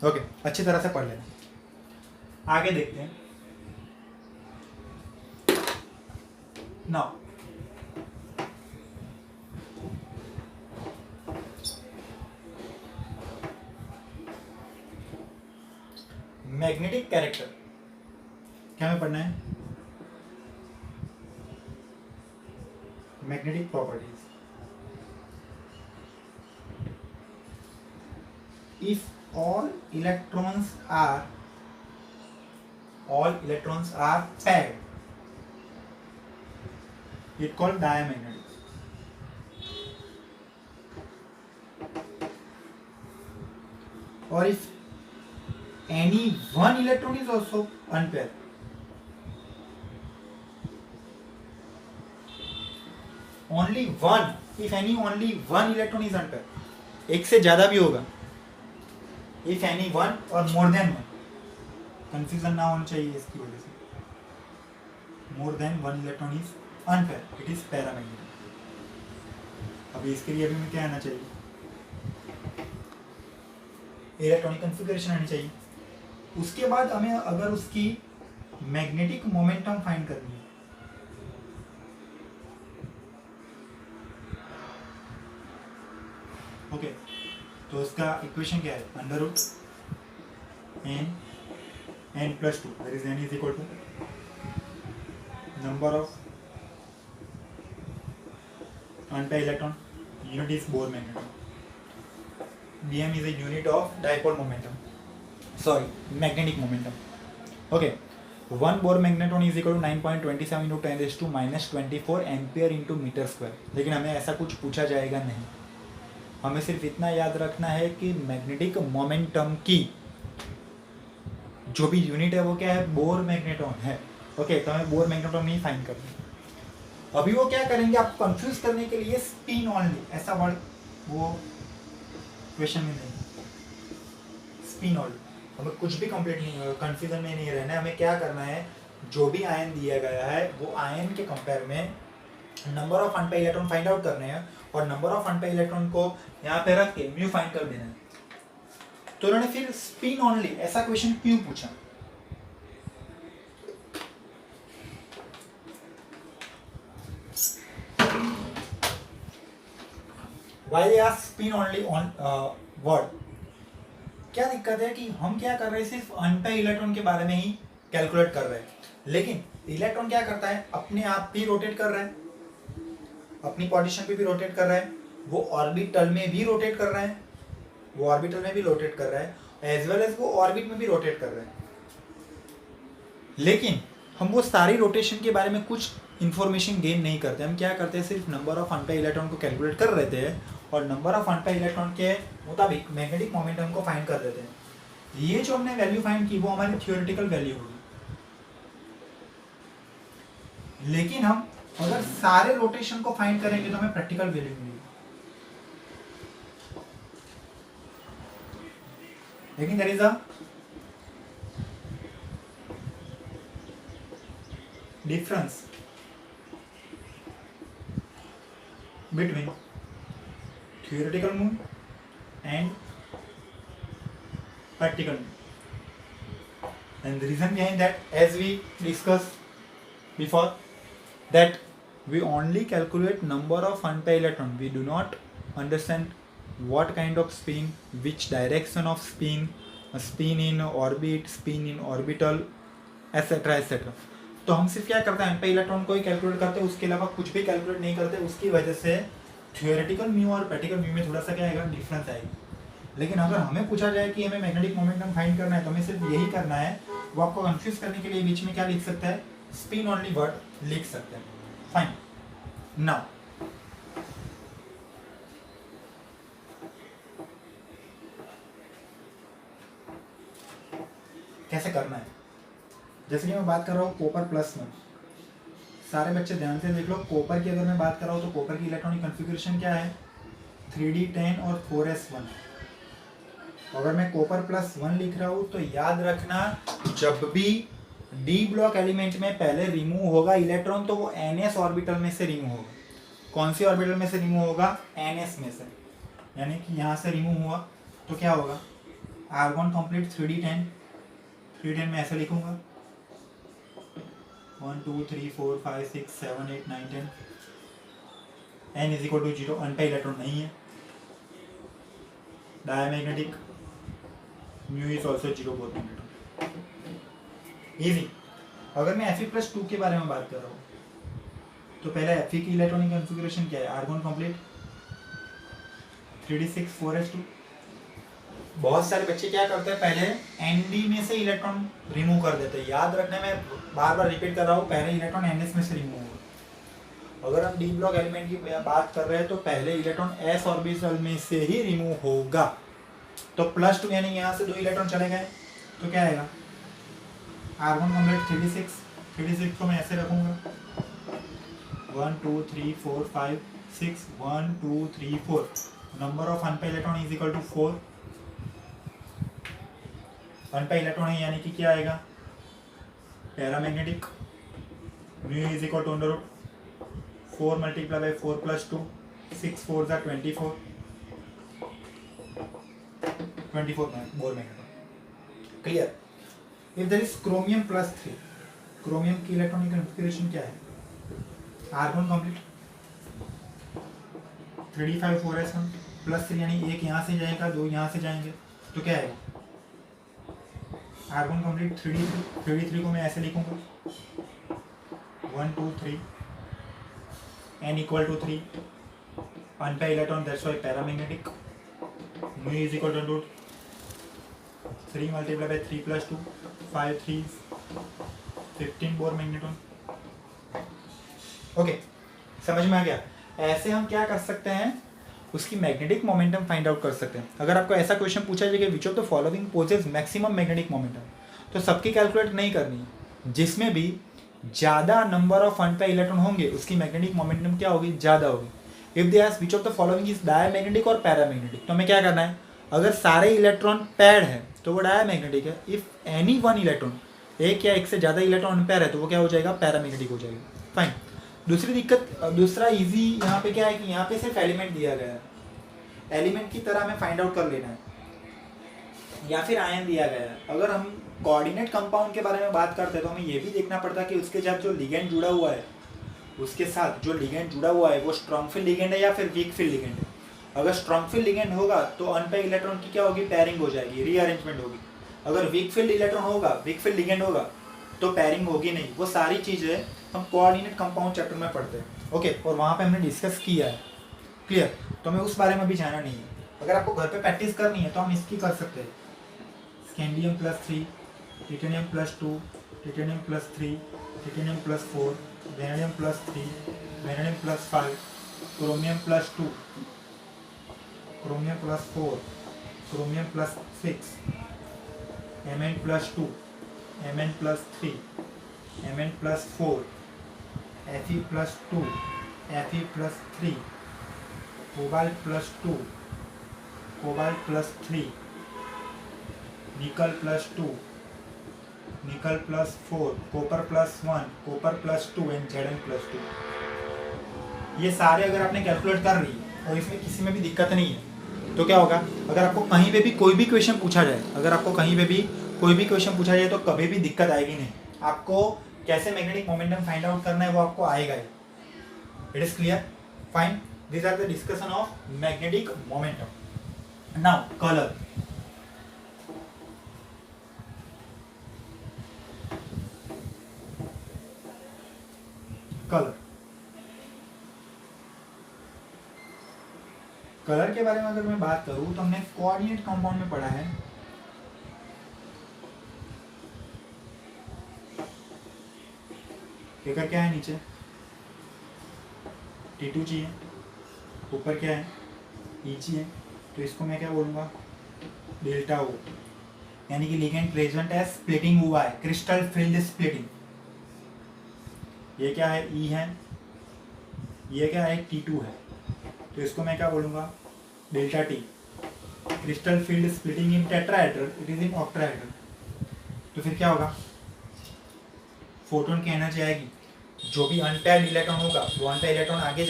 ओके, अच्छी तरह से पढ़ लेना। आगे देखते हैं। नाउ मैग्नेटिक कैरेक्टर क्या हमें पढ़ना है, magnetic properties. if all electrons are paired, it called diamagnetic. Or if any one electron is also unpaired, only one, if only one electron is unpaired, एक से ज्यादा भी होगा, if any one or more than one, confusion ना होना चाहिए इसकी वजह से, more than one electron is unpaired, it is paramagnetic. अभी इसके लिए अभी में क्या आना चाहिए, इलेक्ट्रॉनिक कॉन्फ़िगरेशन आनी चाहिए. उसके बाद हमें अगर उसकी मैग्नेटिक मोमेंटम फाइंड करनी है, ओके, तो उसका इक्वेशन क्या है, under root n plus 2, that is n is equal to number of unpaired electron, unit is Bohr magneton, dm is a unit of dipole momentum, sorry, magnetic momentum. Okay, one Bohr magneton is equal to 9.27 into 10 raised to minus 24 ampere into metre square. लेकिन हमें ऐसा कुछ पूछा जाएगा नहीं, हमें सिर्फ इतना याद रखना है कि मैग्नेटिक मोमेंटम की जो भी यूनिट है वो क्या है, बोर मैग्नेटॉन है. ओके, तो हमें बोर मैग्नेटॉन नहीं फाइंड करना. अभी वो क्या करेंगे, आप कंफ्यूज करने के लिए स्पिन ओनली, ऐसा वर्ड वो क्वेश्चन में नहीं, स्पिन ओनली. हमें कुछ भी कंप्लीट नहीं, कंफ्यूजन में नहीं रहना है. हमें क्या करना है, जो भी आयन दिया गया है वो आयन के कंपेयर में number of unpaired electron find out करने हैं, और नंबर ऑफ अनपेयर्ड इलेक्ट्रॉन को यहाँ पे रख के म्यू फाइंड कर देना है. तो उन्होंने फिर स्पिन ओनली ऐसा क्वेश्चन क्यों पूछा, why they ask spin only on word. क्या दिक्कत है कि हम क्या कर रहे हैं, सिर्फ अनपेयर्ड इलेक्ट्रॉन के बारे में ही कैलकुलेट कर रहे हैं, लेकिन इलेक्ट्रॉन क्या करता है, अपने आप भी रोटेट कर रहा है, अपनी पोजीशन पे भी रोटेट कर रहा है, वो ऑर्बिटल में भी रोटेट कर रहा है, वो ऑर्बिटल में भी रोटेट कर रहा है, एज वेल एज वो ऑर्बिट में भी रोटेट कर रहा है. लेकिन हम वो सारी रोटेशन के बारे में कुछ इंफॉर्मेशन गेन नहीं करते. हम क्या करते हैं, सिर्फ नंबर ऑफ अनपेयर्ड इलेक्ट्रॉन को कैलकुलेट कर रहे थे और नंबर ऑफ अनपेयर्ड इलेक्ट्रॉन के मुताबिक मैग्नेटिक मोमेंटम को फाइंड कर देते हैं. ये जो हमने वैल्यू फाइंड की वो हमारी थियोरेटिकल वैल्यू होगी, लेकिन हम अगर सारे रोटेशन को फाइंड करेंगे तो हमें प्रैक्टिकल वैल्यू मिलेगी. लेकिन there is a difference between theoretical moon and practical moon, and the reason behind that, as we discussed before, that we only calculate number of unpaired electron, we do not understand what kind of spin, which direction of spin, spin in orbit, spin in orbital, etc etc. तो हम सिर्फ क्या करते हैं, unpaired electron को ही calculate करते हैं, उसके अलावा कुछ भी कैलकुलेट नहीं करते. उसकी वजह से थियोरेटिकल म्यू और प्रैक्टिकल म्यू में थोड़ा सा क्या आएगा, डिफरेंस आएगी. लेकिन अगर हमें पूछा जाए कि हमें मैग्नेटिक मोमेंटम फाइंड करना है तो हमें सिर्फ यही करना है. वो आपको कंफ्यूज करने के लिए बीच में क्या लिख सकता है, स्पिन ओनली वर्ड लिख सकते हैं. फाइन. नाउ कैसे करना है, जैसे कि मैं बात कर रहा हूँ कॉपर प्लस में. सारे बच्चे ध्यान से देख लो, कॉपर की अगर मैं बात कर रहा हूँ तो कॉपर की इलेक्ट्रॉनिक कॉन्फ़िगरेशन क्या है, 3d10 और 4s1. अगर मैं कॉपर प्लस 1 लिख रहा हूँ तो याद रखना, जब भी डी ब्लॉक एलिमेंट में पहले रिमूव होगा इलेक्ट्रॉन तो वो ns ऑर्बिटल में से रिमूव होगा. कौन सी ऑर्बिटल में से रिमूव होगा, ns में से. यानी कि यहाँ से रिमूव हुआ तो क्या होगा, आर्गन कंप्लीट 3d10. 3d10 में ऐसे लिखूंगा 1 2 3 4 5 6 7 8 9 10. n is equal to 0. Unpaired electron नहीं है. Diamagnetic mu is also 0 Bohr magneton. Easy. अगर मैं Fe+2 के बारे में बात कर रहा हूँ तो पहले Fe की इलेक्ट्रॉनिक कॉन्फ़िगरेशन क्या है, आर्गन कंप्लीट 3d6 4s2. बहुत सारे बच्चे क्या करते हैं, पहले एनडी में से इलेक्ट्रॉन रिमूव कर देते हैं। याद रखने में बार बार रिपीट कर रहा हूँ, पहले इलेक्ट्रॉन एनएस में से रिमूव होगा। अगर हम डी ब्लॉक एलिमेंट की बात कर रहे हैं तो पहले इलेक्ट्रॉन एस ऑर्बिटल में से ही रिमूव होगा। तो +2 यानी यहाँ से 2 इलेक्ट्रॉन चले गए तो क्या आएगा, R1 कंप्लीट 36 को मैं ऐसे रखूंगा 1 2 3 4 5 6 1 2 3 4। Number of unpaired electron is equal to 4। Unpaired electron है यानी कि क्या आएगा, paramagnetic, mu is equal to under root 4 multiply by 4 + 2 6 4 = 24 more magneton. Clear. If there is chromium +3, chromium की इलेक्ट्रॉनिक कॉन्फ़िगरेशन क्या है, R1 कंप्लीट 3d5 4s1 +3 यानी एक यहाँ से जाएगा 2 यहाँ से जाएंगे तो क्या आएगा, R1 कंप्लीट 3d3 को मैं ऐसे लिखूंगा 1 2 3 n = 3 unpaired electron that's why paramagnetic, mu is equal to root 3 multiply by 3 + 2 5 3 15 Bohr magneton. Okay, समझ में आ गया। ऐसे हम क्या कर सकते हैं, उसकी मैग्नेटिक मोमेंटम फाइंड आउट कर सकते हैं। अगर आपको ऐसा क्वेश्चन पूछा जाए कि which of the following possess maximum magnetic momentum, तो सबकी कैलकुलेट नहीं करनी है। जिसमें भी ज़्यादा नंबर ऑफ अनपेड इलेक्ट्रॉन होंगे उसकी मैग्नेटिक मोमेंटम क्या होगी, ज़्यादा होगी। If they ask which of the following is diamagnetic और पैरामैग्नेटिक, तो हमें क्या करना है, अगर सारे इलेक्ट्रॉन पैड है तो वो डायमैग्नेटिक है। इफ एनी वन इलेक्ट्रॉन, एक या एक से ज़्यादा इलेक्ट्रॉन अनपेड है तो वो क्या हो जाएगा, पैरामैग्नेटिक हो जाएगा। फाइन। दूसरी दिक्कत, दूसरा इजी यहाँ पे क्या है कि यहाँ पे सिर्फ एलिमेंट दिया गया है, एलिमेंट की तरह हमें फाइंड आउट कर लेना है, या फिर आयन दिया गया है। अगर हम कोऑर्डिनेट कंपाउंड के बारे में बात करते हैं तो हमें ये भी देखना पड़ता है कि उसके साथ जो लिगेंड जुड़ा हुआ है, उसके साथ जो लिगेंड जुड़ा हुआ है वो स्ट्रॉन्ग फील्ड लिगेंड है या फिर वीक फील्ड लिगेंड है। अगर स्ट्रॉन्ग फील्ड लिगेंड होगा तो अनपेड इलेक्ट्रॉन की क्या होगी, पेयरिंग हो जाएगी, रीअरेंजमेंट होगी। अगर वीक फील्ड इलेक्ट्रॉन होगा, वीक फील्ड लिगेंड होगा तो पेयरिंग होगी नहीं। वो सारी चीज़ें हम कोऑर्डिनेट कंपाउंड चैप्टर में पढ़ते हैं। ओके, और वहाँ पे हमने डिस्कस किया है। क्लियर। तो हमें उस बारे में भी जाना नहीं है। अगर आपको घर पे प्रैक्टिस करनी है तो हम इसकी कर सकते हैं, scandium +3, titanium +2, titanium +3, titanium +4, vanadium +3, vanadium +5, chromium +2, chromium +4, chromium +6, Mn +2, Mn +3, Mn +4, Fe +2, Fe +3, cobalt +2, cobalt +3, निकल +2, निकल +4, कॉपर +1, कॉपर +2 एंड Zn +2। ये सारे अगर आपने कैलकुलेट कर ली और इसमें किसी में भी दिक्कत नहीं है तो क्या होगा, अगर आपको कहीं पे भी कोई भी क्वेश्चन पूछा जाए, अगर आपको कहीं पे भी कोई भी क्वेश्चन पूछा जाए तो कभी भी दिक्कत आएगी नहीं। आपको कैसे मैग्नेटिक मोमेंटम फाइंड आउट करना है वो आपको आएगा ही। It is clear. Fine. These are the discussion of magnetic momentum. Now, color. Color. Colour के बारे में अगर मैं बात करूं तो हमने कोऑर्डिनेट कंपाउंड में पढ़ा है फिगर क्या है, नीचे T2 चाहिए, ऊपर क्या है Eg है, तो इसको मैं क्या बोलूँगा, डेल्टा O, यानी कि लिगेंड प्रेजेंट है, स्प्लिटिंग हुआ है, क्रिस्टल फील्ड स्प्लिटिंग। ये क्या है, E है, ये क्या है T2 है, तो इसको मैं क्या बोलूँगा, delta T। Crystal field splitting in tetrahedral, it is in octahedral. तो फिर क्या होगा, फोटोन की एनर्जी आएगी, जो भी अनपेयर्ड इलेक्ट्रॉन होगा वो अनपेयर्ड इलेक्ट्रॉन आगे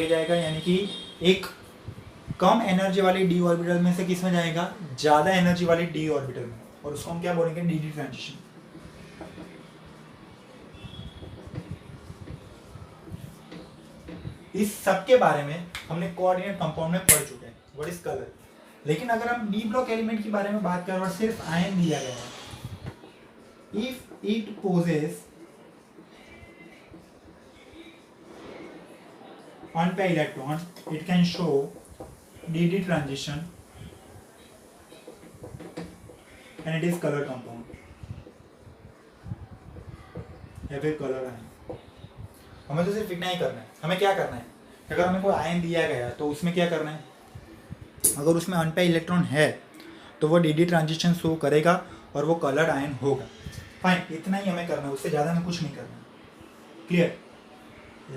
जाएगा, यानी कि एक कम एनर्जी वाली डी ऑर्बिटल में से किस में जाएगा, ज़्यादा एनर्जी वाली डी ऑर्बिटल में, और उसको हम क्या बोलेंगे, डी ट्रांजिशन। इस सब के बारे में हमने कोऑर्डिनेट कंपाउंड में पढ़ चुके हैं, व्हाट इज कलर। लेकिन अगर हम डी ब्लॉक एलिमेंट के बारे में बात करें और सिर्फ आयन दिया गया है, if it possess unpaired electron, it can show dd transition and it is colour compound या फिर कलर आयन। हमें तो सिर्फ इतना ही करना है। हमें क्या करना है, अगर हमें कोई आयन दिया गया तो उसमें क्या करना है, अगर उसमें अनपेयर्ड इलेक्ट्रॉन है तो वो डी ट्रांजिशन शो करेगा और वो कलर आयन होगा। फाइन, इतना ही हमें करना है, उससे ज़्यादा हमें कुछ नहीं करना। क्लियर।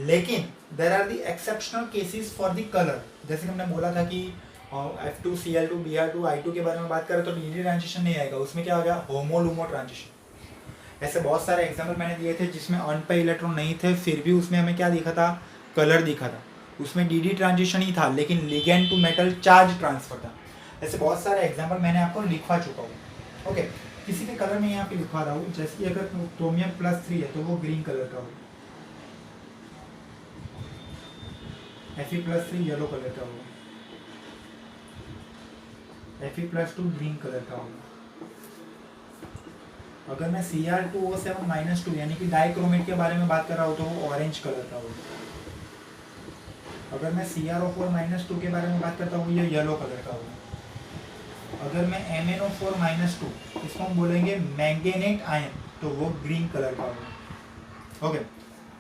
लेकिन there are the exceptional cases for the colour. जैसे कि हमने बोला था कि F2Cl2 Br2 I2 के बारे में बात करें तो डी ट्रांजिशन नहीं आएगा, उसमें क्या हो गया, होमो-लूमो ट्रांजिशन। ऐसे बहुत सारे एग्जाम्पल मैंने दिए थे जिसमें अनपेयर्ड इलेक्ट्रॉन नहीं थे, फिर भी उसमें हमें क्या दिखा था, कलर दिखा था। उसमें डी ट्रांजिशन ही था लेकिन ligand to metal charge transfer था। ऐसे बहुत सारे एग्जाम्पल मैंने आपको लिखवा चुका हूँ। ओके, किसी के कलर में यहाँ पे लिखवा रहा हूँ, जैसे कि अगर क्रोमियम +3 है तो वो ग्रीन कलर का होगा, Fe+3 येलो कलर का होगा, Fe+2 ग्रीन कलर का होगा। अगर मैं Cr2O7-2 यानी कि डाइक्रोमेट के बारे में बात कर रहा हूँ तो वो ऑरेंज कलर का होगा। अगर मैं CrO4-2 के बारे में बात करता हूँ ये येलो कलर का होगा। अगर मैं MnO4-2 इसको हम बोलेंगे मैंगेनेट आयन तो वो ग्रीन कलर का होगा। ओके,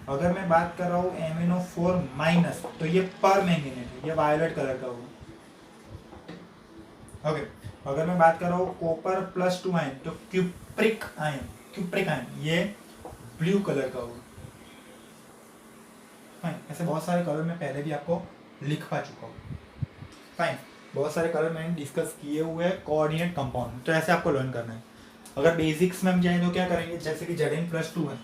अगर मैं बात कर रहा हूँ MnO4- तो ये पर मैंगेनेट है, ये वायलेट कलर का होगा। ओके, अगर मैं बात कर रहा हूँ कॉपर+2 आयन तो क्यूप्रिक आयन ये ब्लू कलर का होगा। फाइन, ऐसे बहुत सारे कलर मैं पहले भी आपको लिख पा चुका हूँ। फाइन, बहुत सारे कलर मैंने डिस्कस किए हुए हैं कोऑर्डिनेट कंपाउंड, तो ऐसे आपको लर्न करना है। अगर बेसिक्स में हम जाएं तो क्या करेंगे, जैसे कि Zn+2 है,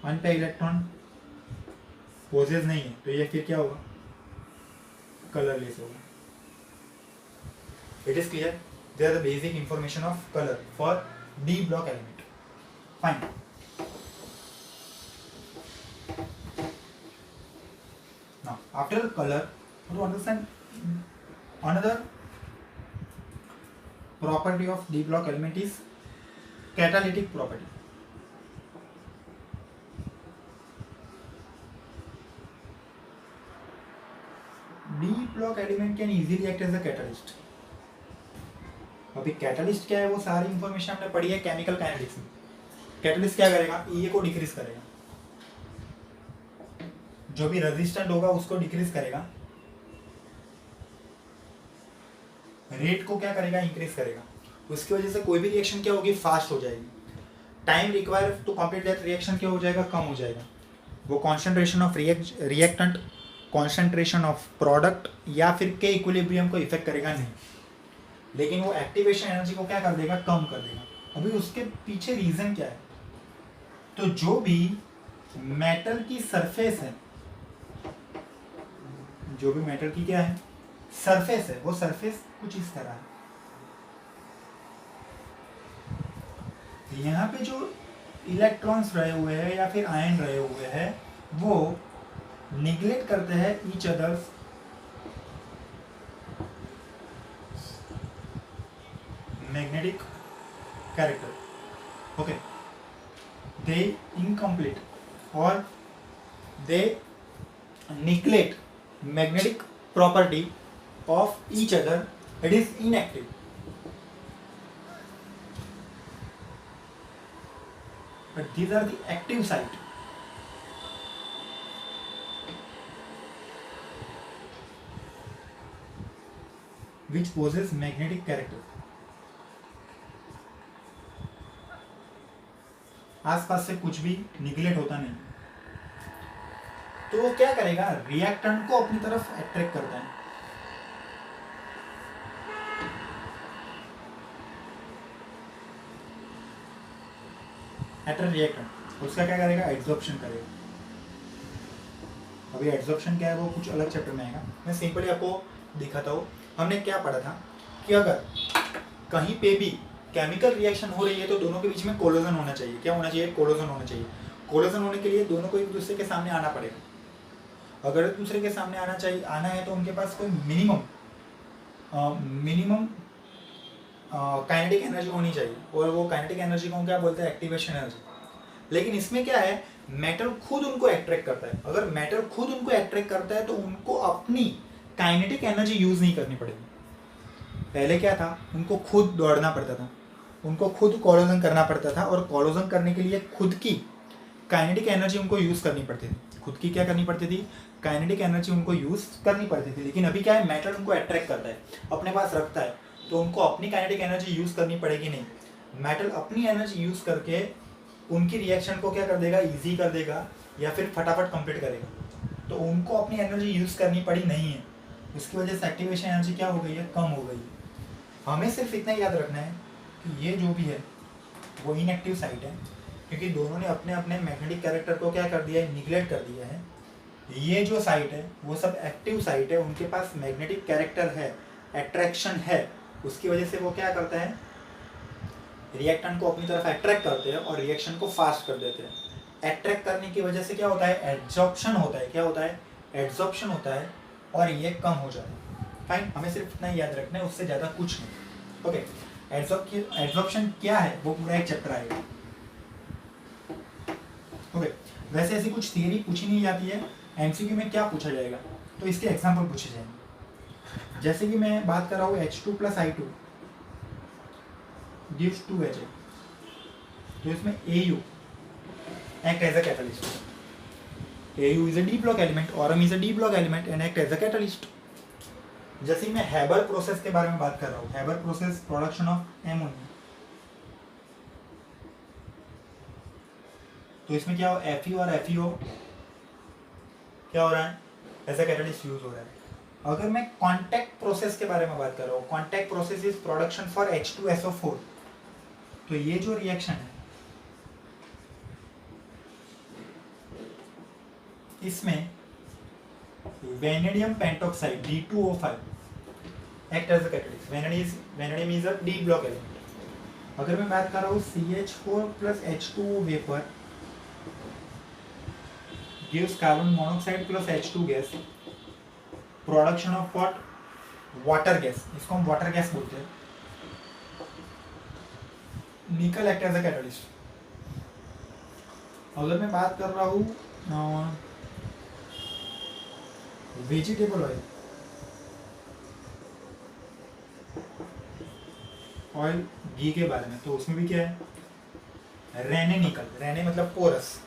अनपेयर्ड इलेक्ट्रॉन पोजेस नहीं है तो ये फिर क्या होगा, कलरलेस होगा। It is clear, they are the basic information of colour for D block element. Fine, now after color to understand another property of d block element is catalytic property. d block element can easily act as a catalyst. अभी catalyst क्या है वो सारी information हमने पढ़ी है chemical kinetics में। Catalyst क्या करेगा, ई को डिक्रीज करेगा, जो भी रेजिस्टेंट होगा उसको डिक्रीज करेगा, रेट को क्या करेगा, इंक्रीज करेगा। उसकी वजह से कोई भी रिएक्शन क्या होगी, फास्ट हो जाएगी। Time require to complete that reaction क्या हो जाएगा, कम हो जाएगा। वो concentration of reactant, concentration of product या फिर के इक्विलिब्रियम को इफेक्ट करेगा नहीं, लेकिन वो एक्टिवेशन एनर्जी को क्या कर देगा, कम कर देगा। अभी उसके पीछे रीजन क्या है, तो जो भी मेटल की सरफेस है, जो भी मेटल की क्या है, सरफेस है, वो सरफेस कुछ इस तरह है। यहाँ पे जो इलेक्ट्रॉन्स रहे हुए हैं या फिर आयन रहे हुए हैं वो निग्लेक्ट करते हैं each others magnetic character. Okay, they incomplete or they neglect magnetic property of each other. It is inactive. But these are the active site. Which possess magnetic character. आसपास से कुछ भी निगलेक्ट होता नहीं, तो वो क्या करेगा, रिएक्टेंट को अपनी तरफ अट्रैक्ट करता है। एटर रिएक्टेंट उसका क्या करेगा, एड्सॉर्प्शन करेगा। अभी एड्सॉर्प्शन क्या है वो कुछ अलग चैप्टर में आएगा, मैं सिंपली आपको दिखाता हूँ। हमने क्या पढ़ा था कि अगर कहीं पे भी केमिकल रिएक्शन हो रही है तो दोनों के बीच में कोलोजन होना चाहिए। क्या होना चाहिए, कोलोजन होना चाहिए। कोलोजन होने के लिए दोनों को एक दूसरे के सामने आना पड़ेगा। अगर एक दूसरे के सामने आना है तो उनके पास कोई मिनिमम काइनेटिक एनर्जी होनी चाहिए, और वो काइनेटिक एनर्जी को क्या बोलते हैं, एक्टिवेशन एनर्जी। लेकिन इसमें क्या है, मेटल खुद उनको अट्रैक्ट करता है। अगर मेटल खुद उनको अट्रैक्ट करता है तो उनको अपनी काइनेटिक एनर्जी यूज नहीं करनी पड़ेगी। पहले क्या था, उनको खुद दौड़ना पड़ता था, उनको खुद कोलोजन करना पड़ता था, और कोलोजन करने के लिए खुद की काइनेटिक एनर्जी उनको यूज़ करनी पड़ती थी। खुद की क्या करनी पड़ती थी, काइनेटिक एनर्जी उनको यूज़ करनी पड़ती थी। लेकिन अभी क्या है, मेटल उनको अट्रैक्ट करता है, अपने पास रखता है, तो उनको अपनी काइनेटिक एनर्जी यूज़ करनी पड़ेगी नहीं। मेटल अपनी एनर्जी यूज़ करके उनकी रिएक्शन को क्या कर देगा, ईजी कर देगा, या फिर फटाफट कंप्लीट करेगा। तो उनको अपनी एनर्जी यूज़ करनी पड़ी नहीं है, उसकी वजह से एक्टिवेशन एनर्जी क्या हो गई है, कम हो गई है। हमें सिर्फ इतना याद रखना है कि ये जो भी है वो इनएक्टिव साइट है, क्योंकि दोनों ने अपने अपने मैग्नेटिक कैरेक्टर को क्या कर दिया है, निगलेक्ट कर दिया है। ये जो साइट है वो सब एक्टिव साइट है, उनके पास मैग्नेटिक कैरेक्टर है, अट्रैक्शन है, उसकी वजह से वो क्या करता है, रिएक्टेंट को अपनी तरफ अट्रैक्ट करते हैं और रिएक्शन को फास्ट कर देते हैं। अट्रैक्ट करने की वजह से क्या होता है, एड्सॉर्प्शन होता है। क्या होता है, एड्सॉर्प्शन होता है, और ये कम हो जाता है। फाइन, हमें सिर्फ इतना याद रखना है, उससे ज़्यादा कुछ नहीं। ओके, एड्सॉर्प्शन क्या है वो पूरा एक चैप्टर आएगा। ओके, वैसे ऐसी कुछ थियरी पूछी नहीं जाती है, एमसीक्यू में क्या पूछा जाएगा, तो इसके एग्जाम्पल पूछे जाएंगे। जैसे कि मैं बात कर रहा हूँ H2 + I2 gives 2Ha, तो इसमें AU act as a catalyst. AU is a d block element, Aurum is a d block element and act as a catalyst. जैसे मैं हैबर प्रोसेस के बारे में बात कर रहा हूँ, Haber process production of ammonia, तो इसमें क्या हो, Fe और FeO क्या हो रहा है, एज अ कैटलिस्ट यूज हो रहा है। अगर मैं कॉन्टैक्ट प्रोसेस के बारे में बात कर रहा हूँ, contact process is production for H2SO4, तो ये जो रिएक्शन है इसमें vanadium pentoxide D2O5 act as a catalyst. Vanadium is a D block element. अगर मैं बात कर रहा हूँ CH4 + H2O vapour gives carbon monoxide plus H2 gas, production of what, water gas, इसको हम वाटर गैस बोलते हैं। निकल एक्ट एज अ कैटलिस्ट। अगर मैं बात कर रहा हूँ वेजिटेबल ऑयल घी के बारे में, तो उसमें भी क्या है, रेने निकल, रेने मतलब porous,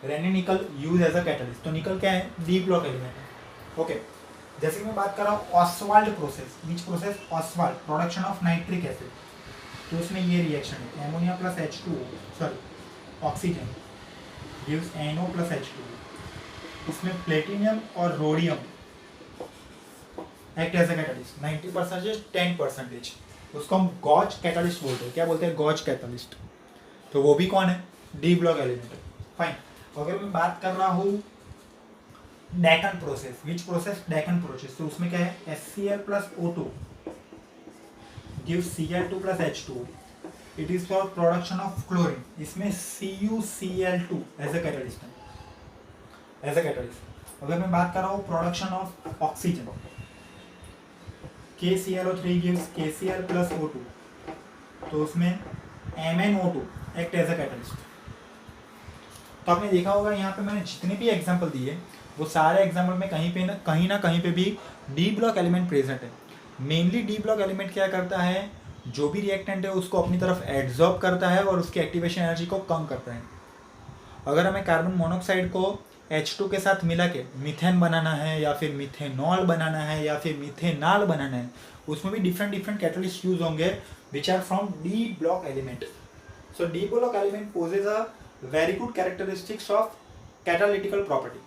Raney nickel use as a catalyst. तो निकल क्या है, डी ब्लॉक एलिमेंट है। ओके, जैसे कि मैं बात कर रहा हूँ Ostwald process, which process, Ostwald, production of nitric acid, तो उसमें ये रिएक्शन है, ammonia + H2O, sorry oxygen gives NO + H2O, उसमें प्लेटिनियम और rhodium act as a catalyst, 90% 10%, उसको हम गॉच कैटलिस्ट बोलते हैं। क्या बोलते हैं, गॉच कैटलिस्ट। तो वो भी कौन है, डी ब्लॉक एलिमेंट। फाइन, अगर मैं बात कर रहा हूँ Deccan process, which process, Deccan process, तो उसमें क्या है, HCl + O2 gives Cl2 + H2O, it is for production of chlorine, इसमें CuCl2 एज अ कैटलिस्ट है, एज अ कैटलिस्ट। अगर मैं बात कर रहा हूँ production of oxygen, KClO3 gives KCl + O2, तो उसमें MnO2 act as a catalyst. तो आपने देखा होगा यहाँ पे मैंने जितने भी एग्जाम्पल दिए वो सारे एग्जाम्पल में कहीं ना कहीं पे भी डी ब्लॉक एलिमेंट प्रेजेंट है। मेनली डी ब्लॉक एलिमेंट क्या करता है, जो भी रिएक्टेंट है उसको अपनी तरफ एड्सॉर्ब करता है और उसकी एक्टिवेशन एनर्जी को कम करता है। अगर हमें कार्बन मोनोऑक्साइड को H2 के साथ मिला के मीथेन बनाना है, या फिर मीथेनॉल बनाना है, या फिर मीथेनाल बनाना है, उसमें भी डिफरेंट कैटलिस्ट यूज होंगे which are from D block element. So D block element possess a very good characteristics of catalytical property.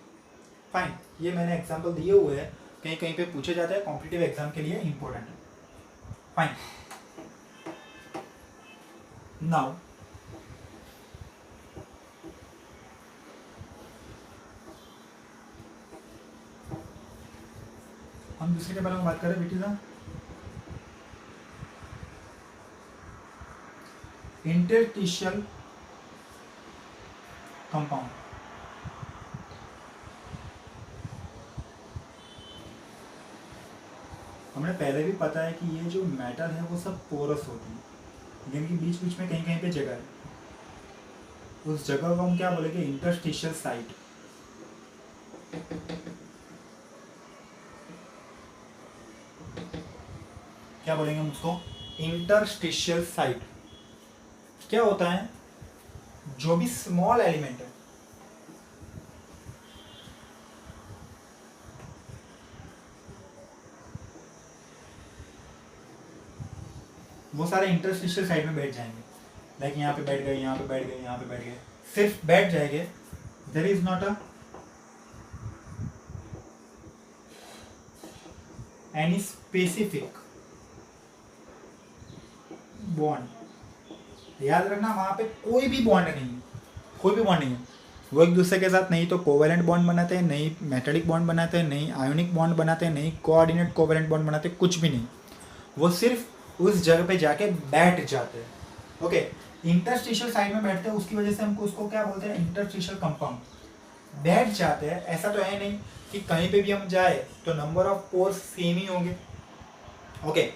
Fine, ये मैंने एग्जाम्पल दिए हुए हैं, कहीं कहीं पे पूछे जाते हैं, कॉम्पिटिटिव एग्जाम के लिए इंपॉर्टेंट है। फाइन, नाउ हम दूसरे के बारे में बात करें, विच इज इंटरस्टिशियल कंपाउंड। हमें पहले भी पता है कि ये जो मैटर है वो सब पोरस होती है, जिनकी बीच बीच में कहीं कहीं पे जगह है, उस जगह को हम क्या बोलेंगे, इंटरस्टिशियल साइट। क्या बोलेंगे हम उसको, इंटरस्टिशियल साइट। क्या होता है, जो भी स्मॉल एलिमेंट है, वो सारे इंटरस्टिशियल साइड में बैठ जाएंगे। लाइक यहाँ पे बैठ गए, यहाँ पे बैठ गए, यहाँ पे बैठ गए, सिर्फ बैठ जाएंगे। There is not a any specific bond. याद रखना, वहां पे कोई भी बॉन्ड नहीं है, कोई भी बॉन्ड नहीं है। वो एक दूसरे के साथ नहीं तो कोवेलेंट बॉन्ड बनाते हैं, नहीं मेटालिक बॉन्ड बनाते हैं, नहीं आयोनिक बॉन्ड बनाते हैं, नहीं कोऑर्डिनेट कोवेलेंट बॉन्ड बनाते हैं, कुछ भी नहीं। वो सिर्फ उस जगह पे जाके बैठ जाते हैं। ओके, इंटरस्टिशियल साइड में बैठते हैं, उसकी वजह से हमको उसको क्या बोलते हैं, इंटरस्टिशियल कंपाउंड। बैठ जाते हैं, ऐसा तो है नहीं कि कहीं पे भी हम जाए तो नंबर ऑफ पोर्स सेम ही होंगे। ओके,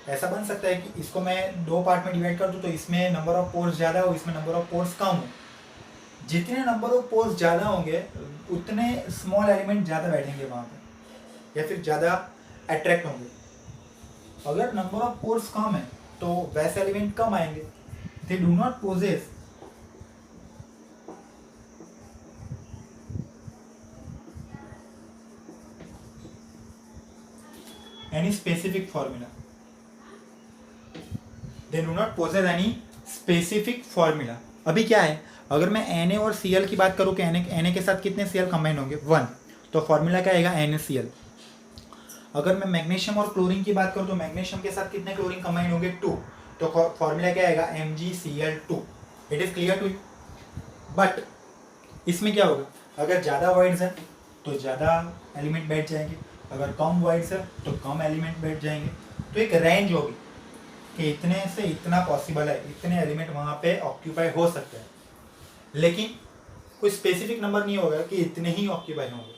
ऐसा बन सकता है कि इसको मैं दो पार्ट में डिवाइड कर दूं तो इसमें नंबर ऑफ पोर्स ज़्यादा हो, इसमें नंबर ऑफ पोर्स कम हो। जितने नंबर ऑफ पोर्स ज़्यादा होंगे उतने स्मॉल एलिमेंट ज़्यादा बैठेंगे वहाँ पे, या फिर ज़्यादा अट्रैक्ट होंगे। अगर नंबर ऑफ पोर्स कम है तो वैसे एलिमेंट कम आएंगे। They do not possess any specific formula, they do not possess any specific formula. अभी क्या है, अगर मैं Na और Cl की बात करूँ कि Na के साथ कितने Cl कंबाइन होंगे, 1, तो फॉर्मूला क्या आएगा, NaCl। अगर मैं मैग्नीशियम और क्लोरीन की बात करूँ तो मैग्नीशियम के साथ कितने क्लोरीन कंबाइन होंगे, 2, तो फॉर्मूला क्या आएगा, MgCl2। It is clear to you. But इसमें क्या होगा, अगर ज़्यादा वॉइड्स है तो ज़्यादा एलिमेंट बैठ जाएंगे, अगर कम वॉइड्स है तो कम एलिमेंट बैठ जाएंगे। तो एक रेंज होगी कि इतने से इतना पॉसिबल है, इतने एलिमेंट वहाँ पे ऑक्यूपाई हो सकते हैं, लेकिन कोई स्पेसिफिक नंबर नहीं होगा कि इतने ही ऑक्यूपाई होंगे।